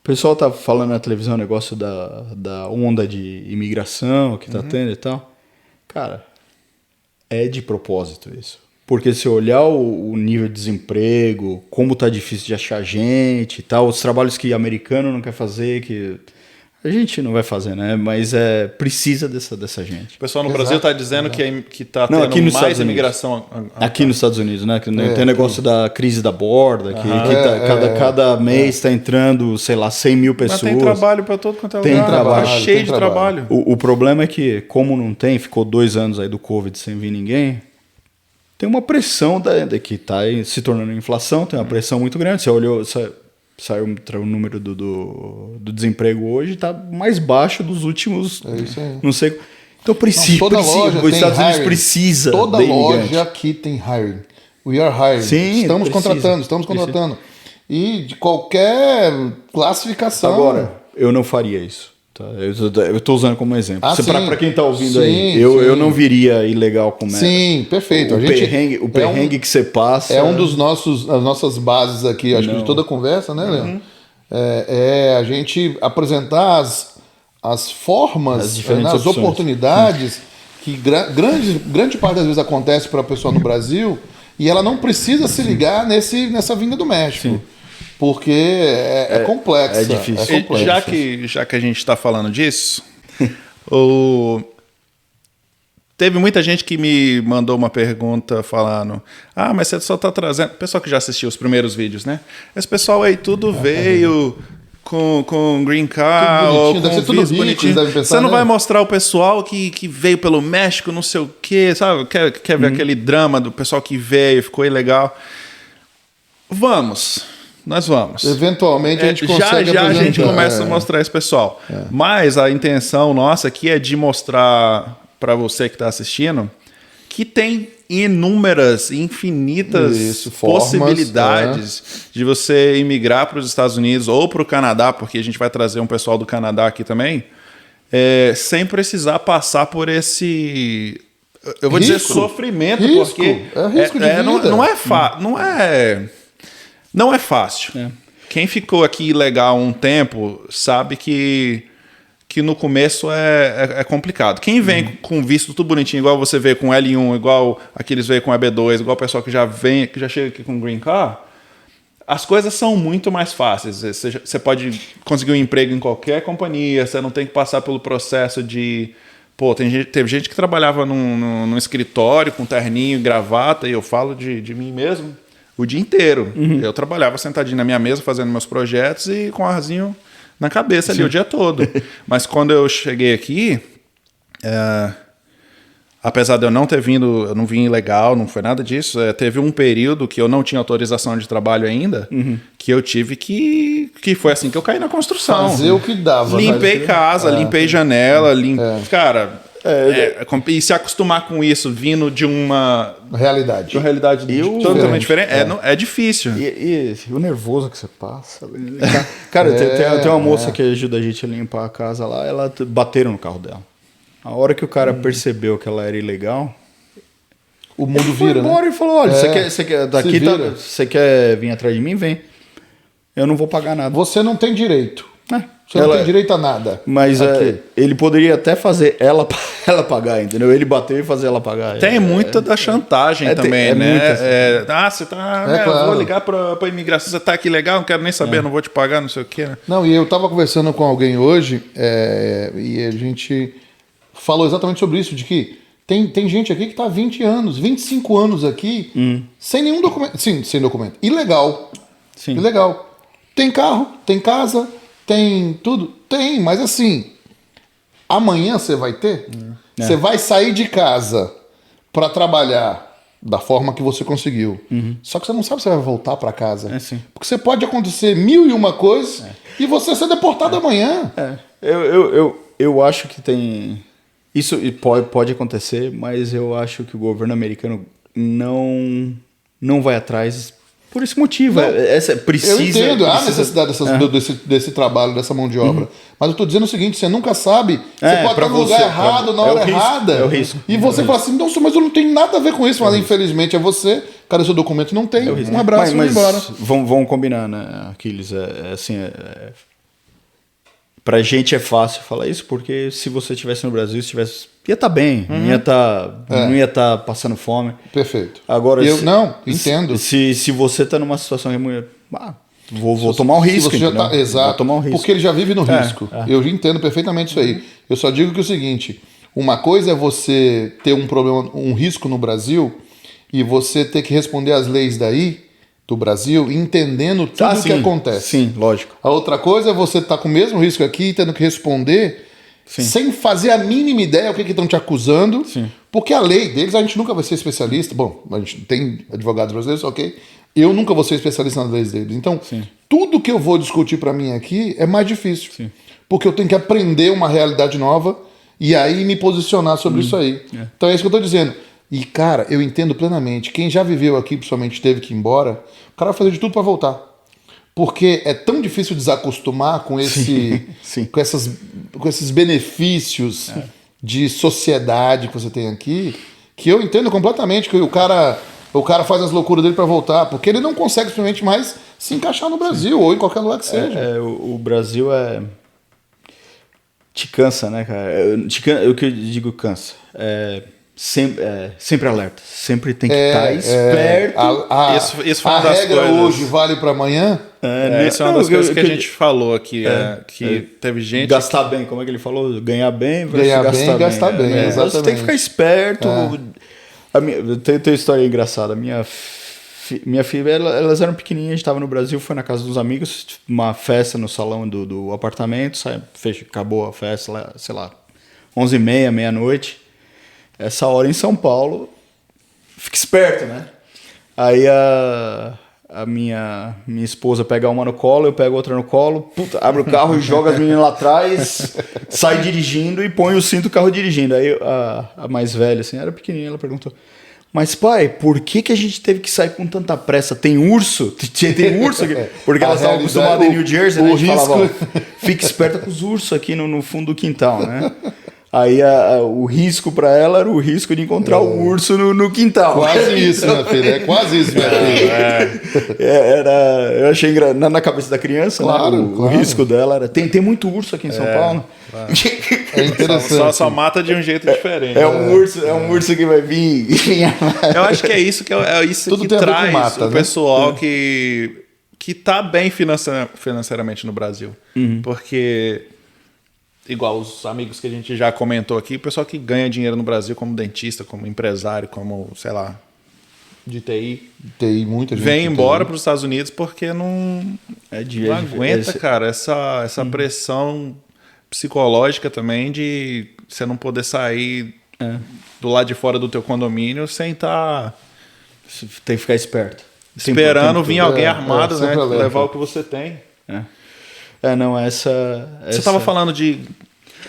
Speaker 3: pessoal tá falando na televisão o negócio da onda de imigração que tá tendo e tal. Cara, é de propósito isso. Porque se olhar o nível de desemprego, como tá difícil de achar gente e tal, os trabalhos que americano não quer fazer, que... A gente não vai fazer, né? Mas precisa dessa gente.
Speaker 1: O pessoal no Brasil está dizendo que está
Speaker 3: Não,
Speaker 1: tendo
Speaker 3: aqui nos
Speaker 1: mais
Speaker 3: Estados Unidos.
Speaker 1: imigração.
Speaker 3: Aqui nos Estados Unidos, né? Que tem negócio da crise da borda, cada mês está entrando, sei lá, 100 mil pessoas.
Speaker 1: Mas tem trabalho para todo quanto é
Speaker 3: Tem
Speaker 1: lugar.
Speaker 3: trabalho,
Speaker 1: Tá cheio de trabalho.
Speaker 3: O problema é que, como não tem, ficou 2 anos aí do Covid sem vir ninguém, tem uma pressão que está se tornando inflação, tem uma pressão muito grande. Você olhou... Saiu o número do desemprego hoje, está mais baixo dos últimos. Não sei. Então precisa. Os Estados Unidos precisa.
Speaker 2: Toda loja aqui tem hiring. We are hiring.
Speaker 3: Sim,
Speaker 2: estamos contratando. E de qualquer classificação.
Speaker 3: Agora, eu não faria isso. Tá? Eu estou usando como exemplo. Para quem está ouvindo aí, eu não viria ilegal com meta.
Speaker 2: Sim, perfeito.
Speaker 3: O perrengue que você passa...
Speaker 2: É um das nossas bases aqui, acho que de toda a conversa, né, Leandro? É a gente apresentar as formas, as oportunidades que grande parte das vezes acontece para a pessoa no Brasil e ela não precisa se ligar nessa vinda do México. Sim. Porque é complexo.
Speaker 3: É difícil.
Speaker 1: Já que a gente está falando disso, teve muita gente que me mandou uma pergunta falando: mas você só está trazendo... Pessoal que já assistiu os primeiros vídeos, né? Esse pessoal aí tudo veio com green card ou com
Speaker 2: deve ser tudo
Speaker 1: bonitinho. Você não vai mostrar o pessoal que veio pelo México, não sei o quê, sabe? Quer ver aquele drama do pessoal que veio, ficou ilegal? Nós vamos.
Speaker 2: Eventualmente a gente consegue
Speaker 1: a gente começa a mostrar esse pessoal. Mas a intenção nossa aqui é de mostrar para você que está assistindo que tem infinitas possibilidades de você imigrar para os Estados Unidos ou para o Canadá, porque a gente vai trazer um pessoal do Canadá aqui também, sem precisar passar por esse... Eu vou dizer sofrimento, porque
Speaker 2: risco de vida.
Speaker 1: Não é fácil. Quem ficou aqui ilegal um tempo sabe que no começo é complicado. Quem vem com visto tudo bonitinho, igual você vê com L1, igual aqueles veem com EB2, igual o pessoal que já chega aqui com Green Card, as coisas são muito mais fáceis. Você pode conseguir um emprego em qualquer companhia, você não tem que passar pelo processo de... teve gente que trabalhava num escritório com terninho e gravata, e eu falo de mim mesmo, o dia inteiro. Eu trabalhava sentadinho na minha mesa, fazendo meus projetos e com o arzinho na cabeça ali o dia todo. Mas quando eu cheguei aqui, apesar de eu não ter vindo, eu não vim ilegal, não foi nada disso, teve um período que eu não tinha autorização de trabalho ainda, que eu tive que foi assim que eu caí na construção.
Speaker 2: Fazer o que dava.
Speaker 1: Limpei casa, limpei janela, cara... e se acostumar com isso vindo de uma realidade totalmente diferente, é difícil.
Speaker 3: E o nervoso que você passa. Cara, tem uma moça que ajuda a gente a limpar a casa lá, ela bateram no carro dela. A hora que o cara percebeu que ela era ilegal,
Speaker 2: o mundo vira,
Speaker 3: foi embora e falou: olha, você quer vir atrás de mim? Vem. Eu não vou pagar nada.
Speaker 2: Você não tem direito. Você não tem direito a nada.
Speaker 3: Mas ele poderia até fazer ela pagar, entendeu? Ele bater e fazer ela pagar.
Speaker 1: Tem muita da chantagem também, né? Você tá...
Speaker 2: claro.
Speaker 1: Vou ligar pra imigração, você tá aqui legal, não quero nem saber, não vou te pagar, não sei o quê.
Speaker 2: Não, e eu tava conversando com alguém hoje, e a gente falou exatamente sobre isso, de que tem gente aqui que tá há 20 anos, 25 anos aqui, sem nenhum documento. Sim, sem documento. Ilegal.
Speaker 3: Sim.
Speaker 2: Ilegal. Tem carro, tem casa... Tem tudo? Tem, mas assim, amanhã você vai ter? Você vai sair de casa para trabalhar da forma que você conseguiu. Só que você não sabe se você vai voltar para casa. Porque você pode acontecer 1001 coisas e você ser deportado amanhã.
Speaker 3: Eu acho que tem... Isso pode acontecer, mas eu acho que o governo americano não vai atrás... Por esse motivo,
Speaker 2: eu entendo a necessidade desse trabalho, dessa mão de obra. Mas eu estou dizendo o seguinte: você nunca sabe, você pode estar no lugar errado, na hora errada.
Speaker 3: É o risco.
Speaker 2: E você fala assim: nossa, mas eu não tenho nada a ver com isso. Mas infelizmente é você, cadê seu documento? Não tem. Um abraço e vamos embora.
Speaker 3: Vamos combinar, né, Aquiles? Pra gente é fácil falar isso, porque se você estivesse no Brasil, ia estar bem, não ia estar passando fome.
Speaker 2: Perfeito.
Speaker 3: Agora,
Speaker 2: entendo.
Speaker 3: Se você está numa situação Vou tomar um risco,
Speaker 2: você já
Speaker 3: entendeu?
Speaker 2: exato,
Speaker 3: Vou tomar um risco.
Speaker 2: porque ele já vive no risco. Eu entendo perfeitamente isso aí. Eu só digo que é o seguinte, uma coisa é você ter um problema, um risco no Brasil e você ter que responder às leis daí, do Brasil, entendendo tudo o que acontece.
Speaker 3: Sim, lógico.
Speaker 2: A outra coisa é você estar com o mesmo risco aqui e tendo que responder sem fazer a mínima ideia o que estão te acusando, porque a lei deles, a gente nunca vai ser especialista. Bom, a gente tem advogados brasileiros, ok. Eu nunca vou ser especialista nas leis deles. Então, tudo que eu vou discutir para mim aqui é mais difícil. Porque eu tenho que aprender uma realidade nova e aí me posicionar sobre isso aí. Então é isso que eu tô dizendo. E, cara, eu entendo plenamente. Quem já viveu aqui, principalmente teve que ir embora, o cara vai fazer de tudo para voltar. Porque é tão difícil desacostumar com com esses benefícios de sociedade que você tem aqui, que eu entendo completamente que o cara faz as loucuras dele para voltar, porque ele não consegue simplesmente mais se encaixar no Brasil ou em qualquer lugar que seja.
Speaker 3: O Brasil te cansa, né, cara? O que eu digo cansa. Sempre alerta. Sempre tem que estar esperto.
Speaker 1: Isso foi uma das
Speaker 2: regra
Speaker 1: coisas.
Speaker 2: Hoje vale para amanhã?
Speaker 1: Isso é uma das coisas que a gente falou aqui. Que teve gente.
Speaker 3: Gastar bem, como é que ele falou? Ganhar bem versus
Speaker 2: gastar bem. Exatamente.
Speaker 3: Você tem que ficar esperto. Tem uma história engraçada. Minha filha, elas eram pequenininhas, a gente estava no Brasil, foi na casa dos amigos, uma festa no salão do apartamento, acabou a festa, lá, sei lá, 11h30, meia-noite. Essa hora em São Paulo, fica esperto, né? Aí a minha esposa pega uma no colo, eu pego outra no colo, abre o carro e joga as meninas lá atrás, sai dirigindo e põe o cinto do carro dirigindo. Aí a mais velha, assim, era pequenininha, ela perguntou: mas pai, por que a gente teve que sair com tanta pressa? Tem urso? Tem urso aqui? Porque elas estavam acostumadas em New Jersey, né? A gente falava, fica esperta com os ursos aqui no fundo do quintal, né? Aí o risco para ela era o risco de encontrar o urso no quintal.
Speaker 2: Quase isso, minha filha. É quase isso, minha filha.
Speaker 3: Eu achei na cabeça da criança,
Speaker 2: claro,
Speaker 3: né? O risco dela era... Tem muito urso aqui em São Paulo.
Speaker 2: Claro. É interessante.
Speaker 1: Só mata de um jeito diferente.
Speaker 3: É um urso que vai vir.
Speaker 1: Eu acho que é isso que
Speaker 2: Tudo
Speaker 1: que
Speaker 2: tem a ver com
Speaker 1: traz
Speaker 2: mata,
Speaker 1: o
Speaker 2: né?
Speaker 1: pessoal que tá bem financeiramente no Brasil. Porque... igual os amigos que a gente já comentou aqui, o pessoal que ganha dinheiro no Brasil como dentista, como empresário, como, sei lá, de TI.
Speaker 2: TI, muita gente.
Speaker 1: Vem embora para os Estados Unidos porque não aguenta, cara, essa pressão psicológica também de você não poder sair do lado de fora do teu condomínio sem estar...
Speaker 3: Tem que ficar esperto.
Speaker 1: Esperando vir alguém armado, né? Levar o que você tem. Você estava falando de...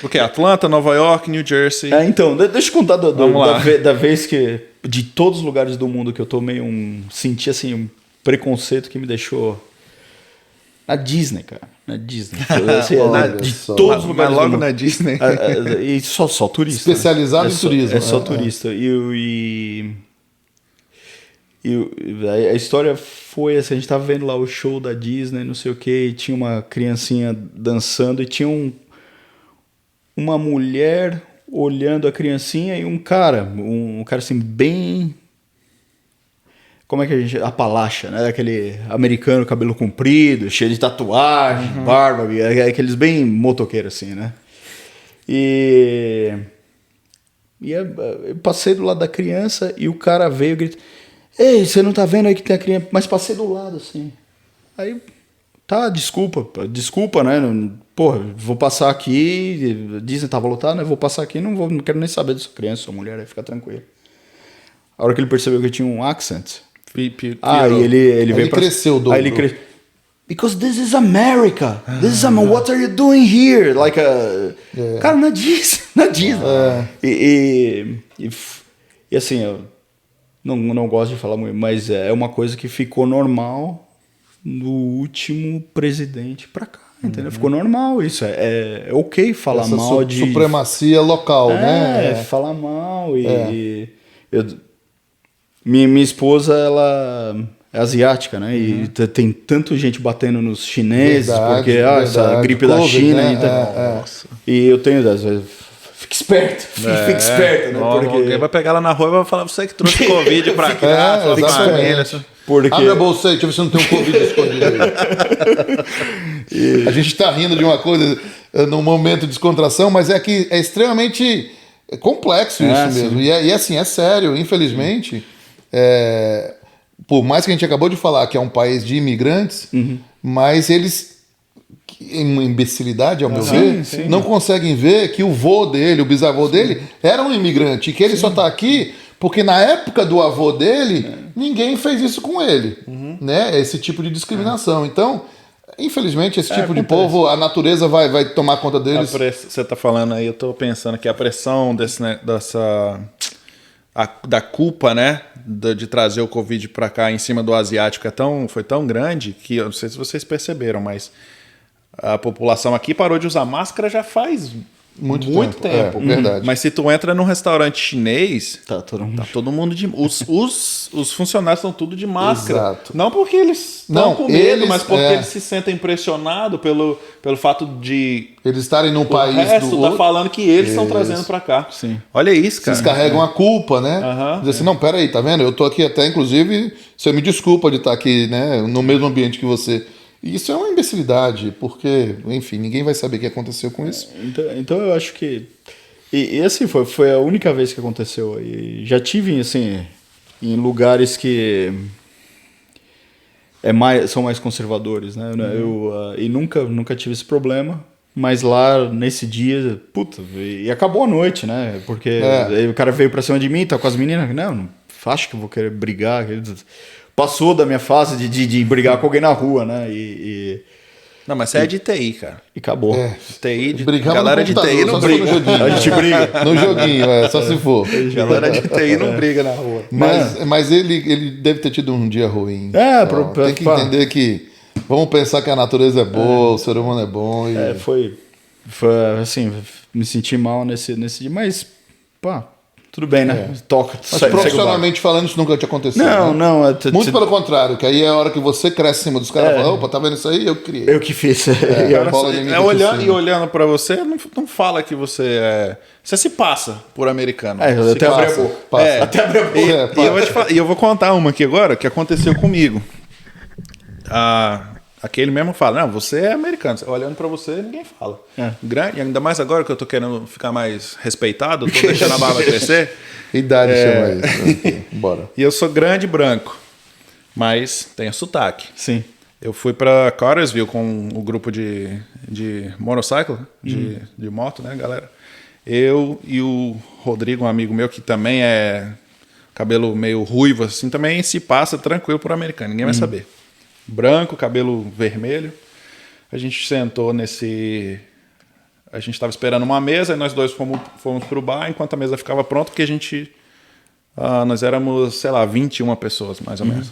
Speaker 1: o quê? Atlanta, Nova York, New Jersey.
Speaker 3: Então, deixa eu contar da vez que... de todos os lugares do mundo que eu tomei senti assim, um preconceito que me deixou... na Disney, cara. Na Disney. De todos os lugares do mundo.
Speaker 1: Na Disney.
Speaker 3: E só turista.
Speaker 2: Especializado em turismo.
Speaker 3: É só turista. E a história foi assim, a gente tava vendo lá o show da Disney, não sei o que, e tinha uma criancinha dançando e tinha uma mulher olhando a criancinha e um cara assim bem... como é que a gente... Appalachian, né? Aquele americano, cabelo comprido, cheio de tatuagem, barba, aqueles bem motoqueiros assim, né? E eu passei do lado da criança e o cara veio e gritou: ei, você não tá vendo aí que tem a criança? Mas passei do lado, assim. Aí, desculpa, né? Porra, vou passar aqui, Disney tava lotado, né? Vou passar aqui, não quero nem saber dessa criança, sua mulher, aí fica tranquilo. A hora que ele percebeu que eu tinha um accent, e ele veio pra...
Speaker 2: cresceu o dobro.
Speaker 3: Aí ele cresceu. Because this is America. This is America. What are you doing here? Like cara, na Disney. E assim, eu não gosto de falar muito, mas é uma coisa que ficou normal no último presidente pra cá, entendeu? Ficou normal isso. É ok falar
Speaker 2: essa
Speaker 3: mal de...
Speaker 2: supremacia local, né?
Speaker 3: Falar mal minha esposa, ela é asiática, né? E tem tanta gente batendo nos chineses, porque essa gripe da China.
Speaker 2: Né?
Speaker 3: E eu tenho, às vezes, fica esperto, né?
Speaker 1: Porque... alguém vai pegar ela na rua e vai falar: você que trouxe Covid pra cá, sua família.
Speaker 3: Porque...
Speaker 2: Abre a bolsa aí, deixa eu ver se não tem um Covid escondido aí. A gente tá rindo de uma coisa num momento de descontração, mas é que é extremamente complexo isso mesmo. E assim, é sério, infelizmente, por mais que a gente acabou de falar que é um país de imigrantes, mas eles, em uma imbecilidade, ao meu ver, não conseguem ver que o vô dele, o bisavô dele, era um imigrante, e que ele só tá aqui porque na época do avô dele, ninguém fez isso com ele, né? Esse tipo de discriminação. Então, infelizmente, esse tipo de povo, a natureza vai tomar conta deles.
Speaker 1: Você tá falando aí, eu tô pensando que a pressão da culpa, né, de trazer o Covid para cá em cima do asiático foi tão grande que, eu não sei se vocês perceberam, mas a população aqui parou de usar máscara já faz muito tempo.
Speaker 2: Verdade.
Speaker 1: Mas se tu entra num restaurante chinês,
Speaker 3: Tá todo mundo
Speaker 1: de... Os funcionários estão tudo de máscara.
Speaker 2: Exato.
Speaker 1: Não porque eles estão com medo, mas porque eles se sentem impressionados pelo fato de...
Speaker 2: Eles estarem num país
Speaker 1: o resto
Speaker 2: do
Speaker 1: tá
Speaker 2: outro.
Speaker 1: falando que eles estão trazendo para cá.
Speaker 3: Sim.
Speaker 1: Olha isso, cara.
Speaker 2: Vocês carregam a culpa, né? Dizer assim, não, peraí, tá vendo? Eu tô aqui até, inclusive, você me desculpa de estar aqui, né, no mesmo ambiente que você. E isso é uma imbecilidade, porque, enfim, ninguém vai saber o que aconteceu com isso.
Speaker 3: Então eu acho que... E assim, foi a única vez que aconteceu. E já tive, assim, em lugares que são mais conservadores, né? E nunca tive esse problema. Mas lá, nesse dia, puta, e acabou a noite, né? Porque aí o cara veio pra cima de mim, tá com as meninas. Não acho que eu vou querer brigar. Passou da minha fase de brigar com alguém na rua, né?
Speaker 1: Não, mas você é de TI, cara.
Speaker 3: E acabou.
Speaker 1: TI,
Speaker 2: Brigamos
Speaker 1: galera
Speaker 2: no
Speaker 1: de
Speaker 2: computador,
Speaker 1: TI não
Speaker 2: só se for
Speaker 1: briga.
Speaker 2: no joguinho.
Speaker 3: A gente briga.
Speaker 2: No joguinho, só se for.
Speaker 1: Galera de TI não briga na rua.
Speaker 2: Mas ele deve ter tido um dia ruim. Tem que entender que... Vamos pensar que a natureza é boa, o ser humano é bom. E...
Speaker 3: Foi assim, me senti mal nesse dia, mas, pá, tudo bem, né? Toca.
Speaker 2: Mas profissionalmente falando, isso nunca te aconteceu.
Speaker 3: Não.
Speaker 2: Muito pelo contrário, que aí é a hora que você cresce em cima dos caras e fala, opa, tá vendo isso aí? Eu criei.
Speaker 3: Eu que fiz.
Speaker 1: Olhando pra você, não fala que você se passa por americano.
Speaker 3: Eu até abri a boca.
Speaker 1: Até abri a boca. E eu vou contar uma aqui agora, que aconteceu comigo. Aquele mesmo fala, não, você é americano. Olhando pra você, ninguém fala. Grande, ainda mais agora que eu tô querendo ficar mais respeitado, tô deixando a barba crescer.
Speaker 2: Idade chama isso. Bora.
Speaker 1: E eu sou grande e branco, mas tenho sotaque.
Speaker 3: Sim.
Speaker 1: Eu fui pra Cartersville com o grupo de motorcycle, de moto, né, galera? Eu e o Rodrigo, um amigo meu que também é cabelo meio ruivo, assim, também se passa tranquilo por americano, ninguém vai saber. Branco, cabelo vermelho. A gente sentou a gente estava esperando uma mesa e nós dois fomos pro bar enquanto a mesa ficava pronta, porque nós éramos, sei lá, 21 pessoas, mais ou menos.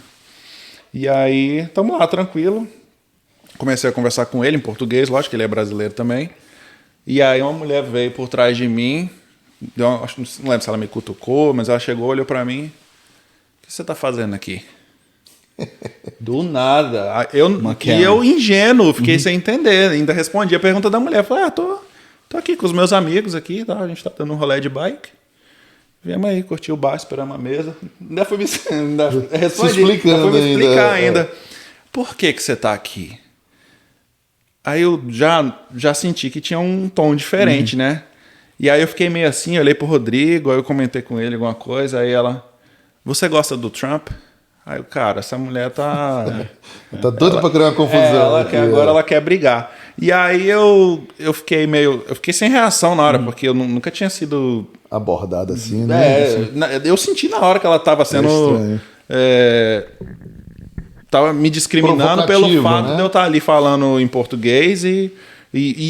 Speaker 1: E aí, estamos lá, tranquilo. Comecei a conversar com ele em português, lógico que ele é brasileiro também. E aí uma mulher veio por trás de mim, não lembro se ela me cutucou, mas ela chegou, olhou para mim. O que você tá fazendo aqui? Do nada. E eu ingênuo, fiquei sem entender. Ainda respondi a pergunta da mulher. Falei, tô aqui com os meus amigos aqui, tá? A gente tá dando um rolê de bike. Viemos aí, curtir o bar, esperamos a mesa. Ainda fui me explicar ainda. Por que você tá aqui? Aí eu já senti que tinha um tom diferente, né? E aí eu fiquei meio assim, olhei pro Rodrigo, aí eu comentei com ele alguma coisa, aí ela... Você gosta do Trump? Aí o cara, essa mulher tá...
Speaker 2: Tá doida pra criar uma confusão.
Speaker 1: Agora ela quer brigar. E aí eu fiquei sem reação na hora, porque eu nunca tinha sido...
Speaker 2: abordada assim, né?
Speaker 1: Eu senti na hora que ela tava sendo... Tava me discriminando pelo fato, né, de eu estar ali falando em português e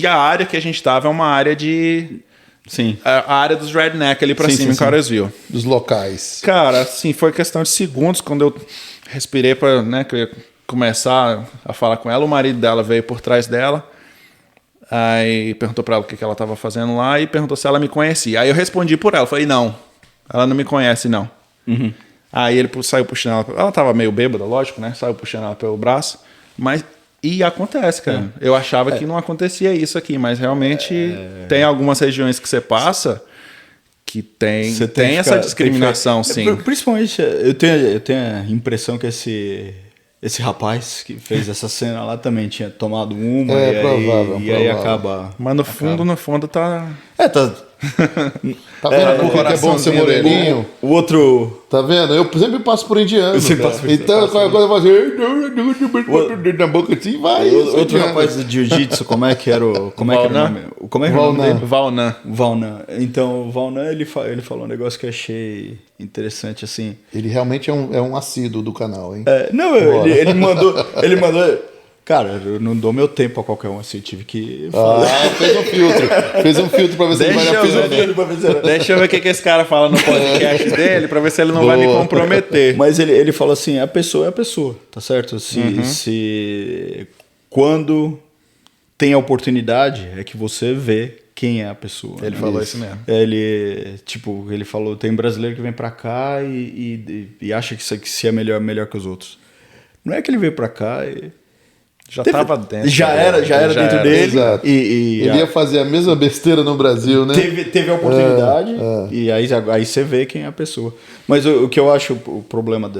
Speaker 1: a área que a gente tava é uma área de...
Speaker 3: Sim.
Speaker 1: A área dos redneck ali pra cima em Cartersville.
Speaker 2: Dos locais.
Speaker 1: Cara, assim, foi questão de segundos quando eu respirei pra, né, que eu ia começar a falar com ela. O marido dela veio por trás dela, aí perguntou pra ela o que ela tava fazendo lá e perguntou se ela me conhecia. Aí eu respondi por ela, falei, não, ela não me conhece, não. Aí ele saiu puxando ela tava meio bêbada, lógico, né? Saiu puxando ela pelo braço, mas... E acontece, cara. Eu achava que não acontecia isso aqui, mas realmente tem algumas regiões que você passa que tem,
Speaker 3: Você
Speaker 1: tem essa discriminação,
Speaker 3: tem
Speaker 1: sim.
Speaker 3: Principalmente, eu tenho a impressão que esse rapaz que fez essa cena lá também tinha tomado uma e aí acaba...
Speaker 1: Mas no fundo tá...
Speaker 2: Tá vendo por que é bom ser moreninho?
Speaker 3: O outro...
Speaker 2: Tá vendo? Eu sempre passo por indiano. Então, qualquer coisa eu faço na boca assim, vai.
Speaker 3: Outro rapaz do jiu-jitsu, como é que era o... Como é que era o nome? Como é que era o nome dele?
Speaker 1: Valnan.
Speaker 3: Então, o Valnan, ele falou um negócio que eu achei interessante, assim.
Speaker 2: Ele realmente é um assíduo do canal, hein?
Speaker 3: Não, ele mandou... Cara, eu não dou meu tempo a qualquer um, assim, eu tive que...
Speaker 2: Fez um filtro pra ver se ele vale a pena.
Speaker 1: Deixa eu ver o que esse cara fala no podcast dele, pra ver se ele não vai me comprometer.
Speaker 3: Mas ele falou assim, a pessoa é a pessoa, tá certo? Quando tem a oportunidade, é que você vê quem é a pessoa.
Speaker 1: Ele falou isso mesmo.
Speaker 3: Ele falou, tem brasileiro que vem pra cá e acha que se é melhor que os outros. Não é que ele veio pra cá e...
Speaker 1: Já estava dentro.
Speaker 3: Já era dentro dele.
Speaker 2: Exato. Ele ia fazer a mesma besteira no Brasil, né?
Speaker 3: Teve a oportunidade e aí você vê quem é a pessoa. Mas o que eu acho o problema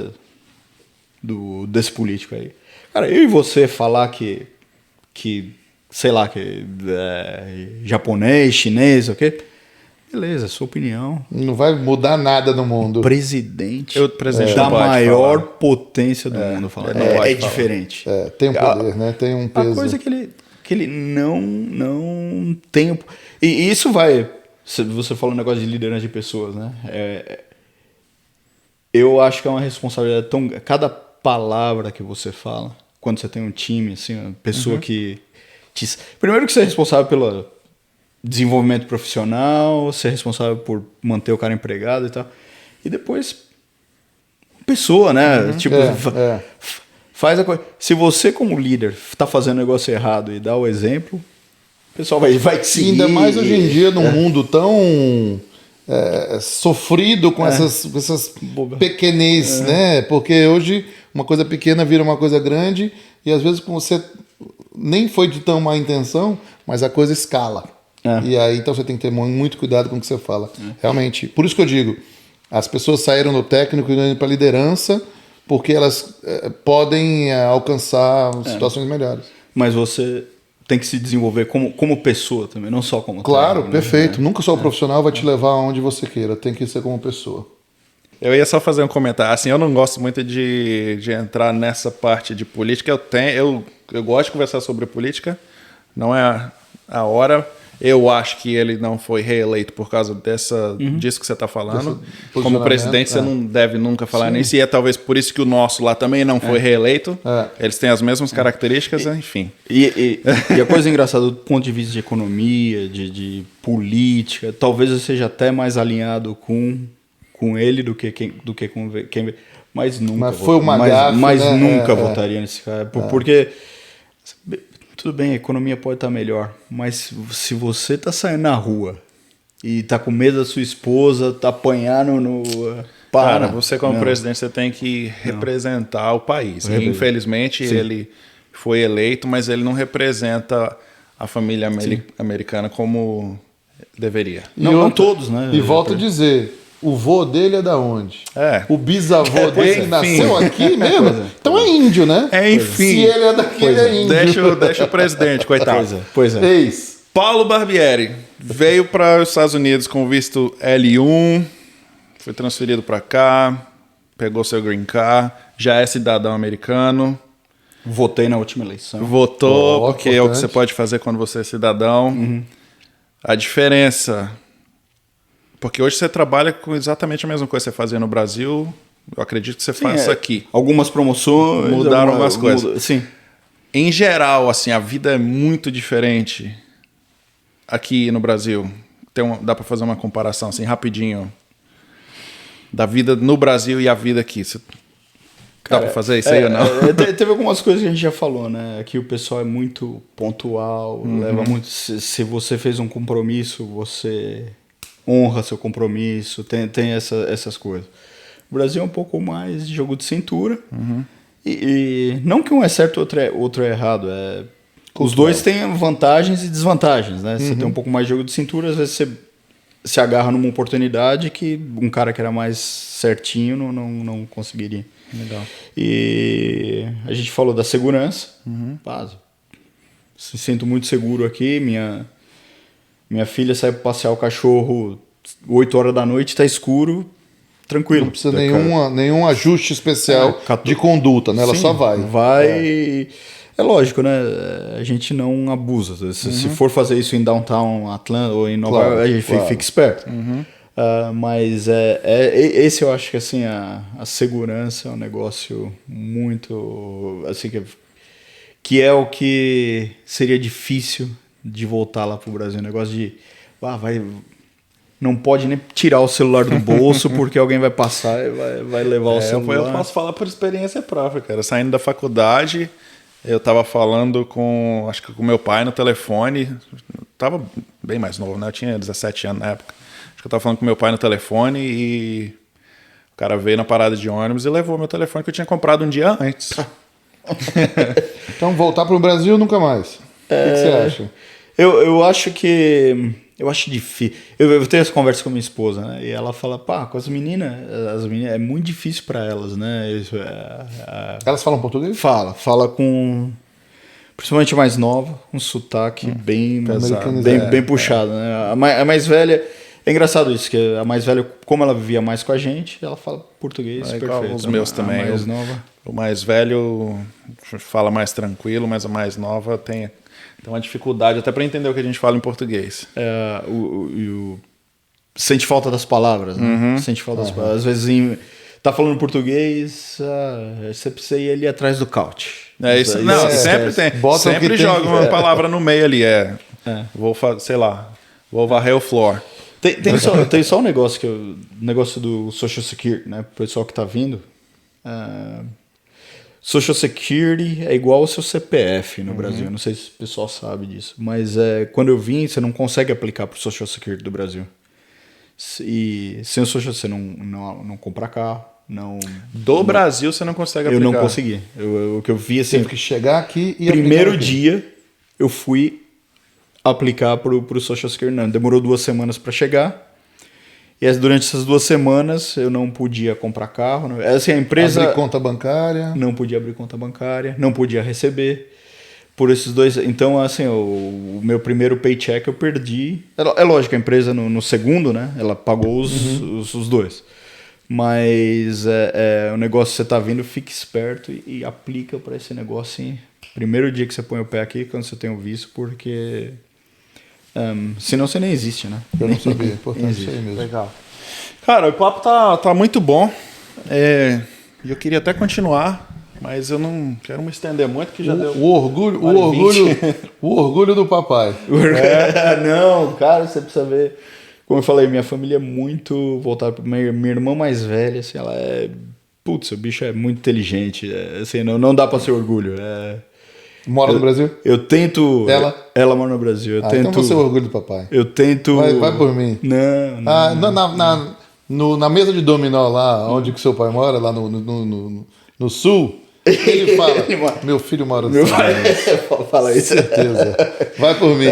Speaker 3: desse político aí... Cara, eu e você falar que sei lá, que é japonês, chinês, o quê? Beleza, sua opinião.
Speaker 2: Não vai mudar nada no mundo.
Speaker 3: Presidente
Speaker 1: da
Speaker 3: maior potência do mundo falando. É diferente.
Speaker 2: Tem um poder, né? Tem um peso.
Speaker 3: A coisa que ele não tem... E isso vai... Você falou um negócio de liderança de pessoas, né? Eu acho que é uma responsabilidade tão... Cada palavra que você fala, quando você tem um time, assim, uma pessoa que... Primeiro que você é responsável pelo desenvolvimento profissional, ser responsável por manter o cara empregado e tal. E depois, pessoa, né? Tipo, faz a coisa. Se você, como líder, tá fazendo um negócio errado e dá o exemplo, o pessoal vai te seguir.
Speaker 2: Ainda mais hoje em dia, num mundo tão sofrido com essas pequenez, né? Porque hoje uma coisa pequena vira uma coisa grande e às vezes você nem foi de tão má intenção, mas a coisa escala. E aí, então você tem que ter muito cuidado com o que você fala. Realmente, por isso que eu digo, as pessoas saíram do técnico e indo para a liderança porque elas podem alcançar situações melhores.
Speaker 3: Mas você tem que se desenvolver como pessoa também, não só como
Speaker 2: Claro,
Speaker 3: técnico,
Speaker 2: perfeito.
Speaker 3: Né?
Speaker 2: Nunca só o profissional vai te levar aonde você queira. Tem que ser como pessoa.
Speaker 1: Eu ia só fazer um comentário. Assim, eu não gosto muito de entrar nessa parte de política. Eu gosto de conversar sobre política. Não é a hora. Eu acho que ele não foi reeleito por causa disso que você está falando. Como presidente, você não deve nunca falar nisso. E é talvez por isso que o nosso lá também não foi reeleito. Eles têm as mesmas características, enfim.
Speaker 3: E a coisa engraçada do ponto de vista de economia, de política, talvez eu seja até mais alinhado com ele do que com quem... Mas nunca
Speaker 2: foi uma gafe,
Speaker 3: mas nunca votaria nesse cara. Porque... Tudo bem, a economia pode estar melhor, mas se você tá saindo na rua e tá com medo da sua esposa, tá apanhando
Speaker 1: Cara, você como presidente, você tem que representar o país. E, infelizmente, ele foi eleito, mas ele não representa a família americana como deveria.
Speaker 3: Não todos, né?
Speaker 2: E volto a dizer... O vô dele é da onde? O bisavô dele nasceu aqui mesmo? Então é índio, né?
Speaker 1: Enfim.
Speaker 2: Se ele é daqui, ele é índio.
Speaker 1: Deixa o presidente, coitado.
Speaker 3: Pois é.
Speaker 2: Eis.
Speaker 1: Paulo Barbieri veio para os Estados Unidos com visto L1, foi transferido para cá, pegou seu green card, já é cidadão americano.
Speaker 3: Votei na última eleição.
Speaker 1: Votou, porque é o que você pode fazer quando você é cidadão. A diferença... Porque hoje você trabalha com exatamente a mesma coisa que você fazia no Brasil. Eu acredito que você faça aqui.
Speaker 3: Algumas promoções.
Speaker 1: Mudaram algumas coisas.
Speaker 3: Sim.
Speaker 1: Em geral, assim, a vida é muito diferente aqui no Brasil. Dá para fazer uma comparação assim, rapidinho. Da vida no Brasil e a vida aqui. Dá para fazer isso aí ou não?
Speaker 3: Teve algumas coisas que a gente já falou, né? Aqui o pessoal é muito pontual, leva muito... Se você fez um compromisso, você... honra seu compromisso, tem essas coisas. O Brasil é um pouco mais de jogo de cintura. E não que um é certo e outro é errado. Os dois têm vantagens e desvantagens, né? Você tem um pouco mais de jogo de cintura, às vezes você se agarra numa oportunidade que um cara que era mais certinho não conseguiria.
Speaker 1: Legal.
Speaker 3: E a gente falou da segurança. Se sinto muito seguro aqui. Minha filha sai para passear o cachorro 8 horas da noite, tá escuro, tranquilo.
Speaker 2: Não precisa nenhum ajuste especial de conduta, né? Ela só vai.
Speaker 3: Vai. É lógico, né? A gente não abusa. Se for fazer isso em downtown Atlanta ou em Nova York, a gente fica esperto. Mas esse eu acho que assim, a segurança é um negócio muito assim que é o que seria difícil de voltar lá pro Brasil. O negócio de não pode nem tirar o celular do bolso porque alguém vai passar e vai levar o celular.
Speaker 1: Eu posso falar por experiência própria, cara. Saindo da faculdade, eu tava falando acho que com meu pai no telefone. Eu tava bem mais novo, né? Eu tinha 17 anos na época. Acho que eu tava falando com meu pai no telefone e o cara veio na parada de ônibus e levou meu telefone que eu tinha comprado um dia antes.
Speaker 2: Então, voltar pro Brasil nunca mais. O que você acha?
Speaker 3: Eu acho que... Eu acho difícil. Eu tenho essa conversa com a minha esposa, né? E ela fala, com as meninas é muito difícil para elas, né?
Speaker 2: Elas falam português?
Speaker 3: Fala com... Principalmente a mais nova, um sotaque bem pesado, bem puxado, né? A mais velha... É engraçado isso, que a mais velha, como ela vivia mais com a gente, ela fala português perfeito.
Speaker 1: Os meus também.
Speaker 3: Mais nova.
Speaker 1: O mais velho fala mais tranquilo, mas a mais nova tem uma dificuldade até para entender o que a gente fala em português.
Speaker 3: Sente falta das palavras, né? Sente falta das palavras. Às vezes tá falando português, você precisa ir ali atrás do couch.
Speaker 1: Isso. Não, sempre tem. Sempre joga uma palavra no meio ali. Vou varrer o floor.
Speaker 3: Tem só um negócio do Social Security, né? Pro pessoal que tá vindo. Social Security é igual ao seu CPF no Brasil. Não sei se o pessoal sabe disso. Mas quando eu vim, você não consegue aplicar pro Social Security do Brasil. E sem o Social você não compra carro.
Speaker 1: Do Brasil você não consegue aplicar.
Speaker 3: Eu não consegui. O que eu vi assim...
Speaker 2: Teve que chegar aqui e
Speaker 3: primeiro dia eu fui aplicar pro Social Security. Não, demorou 2 semanas para chegar. E durante essas 2 semanas eu não podia comprar carro. Assim, a empresa...
Speaker 2: Abrir conta bancária.
Speaker 3: Não podia abrir conta bancária. Não podia receber. Por esses 2... Então, assim, o meu primeiro paycheck eu perdi. É lógico, a empresa no segundo, né? Ela pagou os 2. Mas o negócio que você tá vindo, fique esperto e aplica para esse negócio assim, primeiro dia que você põe o pé aqui, quando você tem o visto, porque... senão você nem existe, né?
Speaker 2: Eu não sabia, importante isso aí mesmo.
Speaker 1: Legal. Cara, o papo tá muito bom. Eu queria até continuar, mas eu não quero me estender muito, que já deu.
Speaker 2: O orgulho do papai.
Speaker 3: Não, cara, você precisa ver. Como eu falei, minha família é muito voltada para minha irmã mais velha, assim, ela é... Putz, o bicho é muito inteligente, assim, não dá para ser orgulho.
Speaker 2: Mora no Brasil?
Speaker 3: Eu tento...
Speaker 2: Ela
Speaker 3: mora no Brasil. Eu tento...
Speaker 2: Então você é o orgulho do papai.
Speaker 3: Eu tento...
Speaker 2: Vai por mim.
Speaker 3: Não.
Speaker 2: Na mesa de dominó lá, onde que seu pai mora, lá no sul, ele fala, meu filho mora no sul.
Speaker 3: Fala isso.
Speaker 2: Certeza. Vai por mim.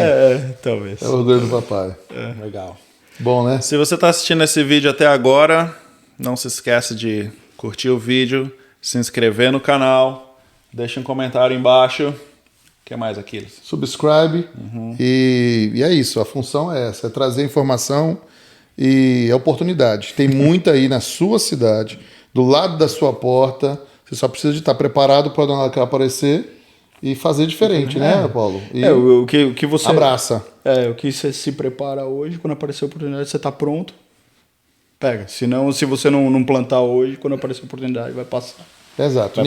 Speaker 3: Talvez.
Speaker 2: É o orgulho do papai.
Speaker 1: Legal.
Speaker 2: Bom, né?
Speaker 1: Se você está assistindo esse vídeo até agora, não se esqueça de curtir o vídeo, se inscrever no canal, deixa um comentário embaixo. O que mais, Aquiles?
Speaker 2: Subscribe. E é isso, a função é essa, é trazer informação e oportunidade. Tem muita aí na sua cidade, do lado da sua porta. Você só precisa de estar preparado para onde ela aparecer e fazer diferente, né, Paulo? E
Speaker 3: o que você...
Speaker 2: abraça.
Speaker 3: O que você se prepara hoje, quando aparecer a oportunidade, você está pronto, pega. Senão, se você não plantar hoje, quando aparecer a oportunidade, vai passar.
Speaker 2: Exato.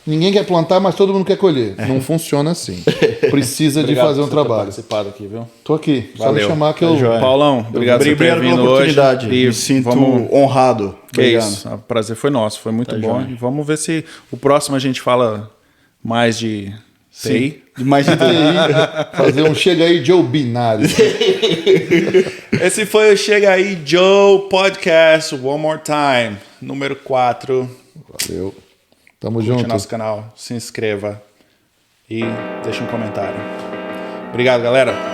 Speaker 2: Ninguém quer plantar, mas todo mundo quer colher. Não funciona assim. Precisa de fazer um trabalho.
Speaker 1: Participado aqui, viu?
Speaker 2: Tô aqui.
Speaker 1: Valeu.
Speaker 2: Só me chamar que eu...
Speaker 1: Paulão, obrigado por ter vindo
Speaker 3: pela oportunidade.
Speaker 1: hoje.
Speaker 3: Me sinto honrado.
Speaker 1: Que isso. O prazer foi nosso. Foi muito bom. E vamos ver se o próximo a gente fala mais de TI.
Speaker 3: Mais de TI.
Speaker 2: Fazer um Chega Aí Joe binário.
Speaker 1: Esse foi o Chega Aí Joe Podcast One More Time, número 4.
Speaker 2: Valeu. Tamo
Speaker 1: Curte
Speaker 2: junto.
Speaker 1: nosso canal, se inscreva e deixe um comentário. Obrigado, galera.